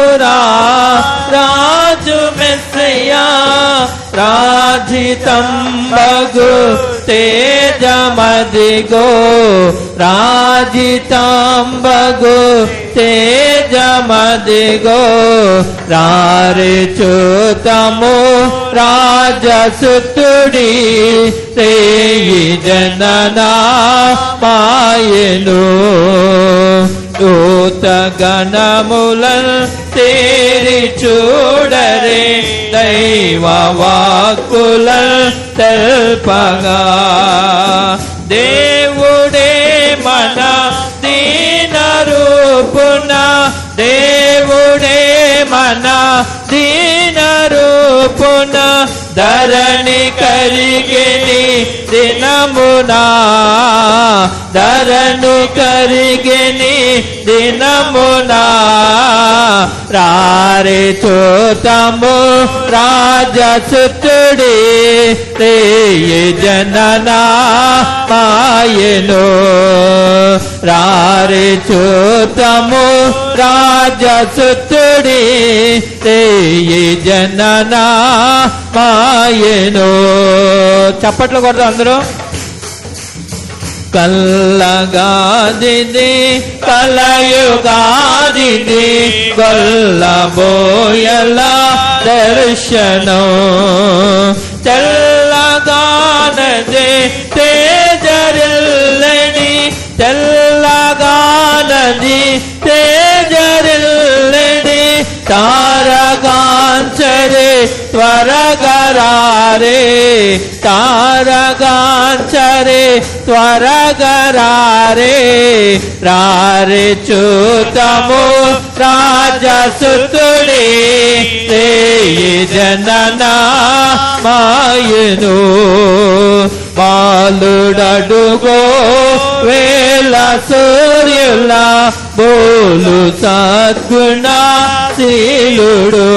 రాజు మెస్సియా, రాజితంబగు తేజమదిగో, రాజితంబగు తేజమదిగో. రారే చూతము రాజసుతుడి రేయి జననామాయెను. దూత గణములను తేరి చూడరే, దైవ వాక్కులను తెల్పగా. దేవుడే మన దీన రూపున, దేవుడే మన దీన రూపున, ధరణి కరిగిని దినమునా, ధరణి కరిగిని దినమునా. రారే చూతము రాజసుతుడి రేయి జననామాయెను. రారే చూతము రాజసుతుడి రేయి జనన మాయను. చప్పట్లు కొడతాం అందరూ. కల్లగాదిది కలయుగాదిది గొల్లబోయల దర్శనం. తెల్లగానది తేజరిల్లని తెల్లగానది తేజరిల్లని తారగాంచరే త్వరగరారే తారగాంచరే త్వరగరారే రారే చూతము రాజసుతుడి జనన మాయను. బాలుడడుగో వేల సూర్యుల బోలు సద్గుణ శీలుడు.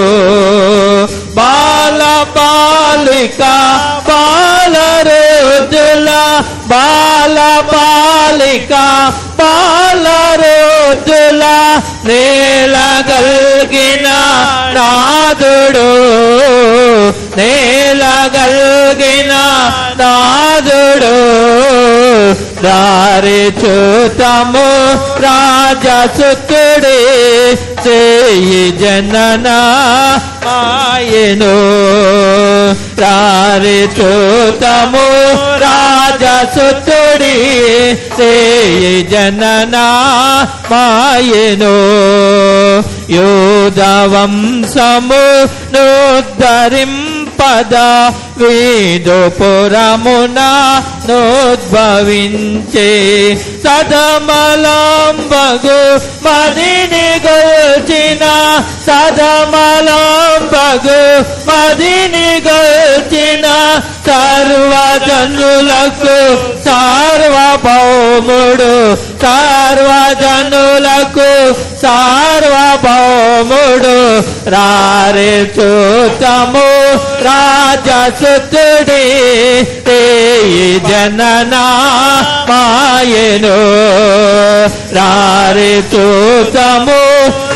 బాల బాలిక బాలరోజుల బాల బాలిక బాలరోజుల నేలగల్గిన నాదుడు నేలగల్గిన నాదుడు. దారి చూతము రాజసుతుడి జనన మాయను. దారి చూతము రాజసుతుడి జనన మాయను. యోధవంశము నుద్ధరింపద వేదపురమున నోద్భవించే సదమలంబగు మదిని గొల్చిన సదమలంబగు మదిని గొల్చిన సర్వజనులకు సార్వభౌముడు సర్వజనులకు సార్వభౌముడు. రారే చూతము రాజసుతుడి జనన మాయను. రారే చూతము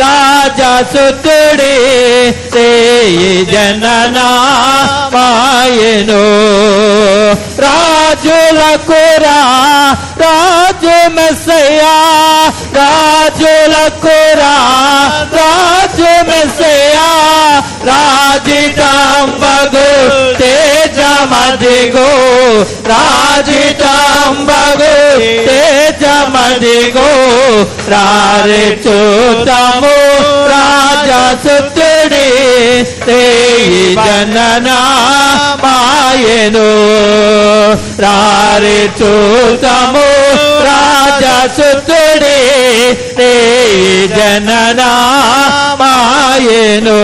రాజసుతుడి జనన మాయను. రాజులకు రాజు మెస్సయ్యా రాజులకు రాజు మెస్సయ్యా రాజితాంబగు తేజమదిగో రాజితాంబగు తేజమదిగో. రారే చూతము రాజసుతుడి జనన మాయను. రారే చూతము రాజసుతుడి జనన మాయను.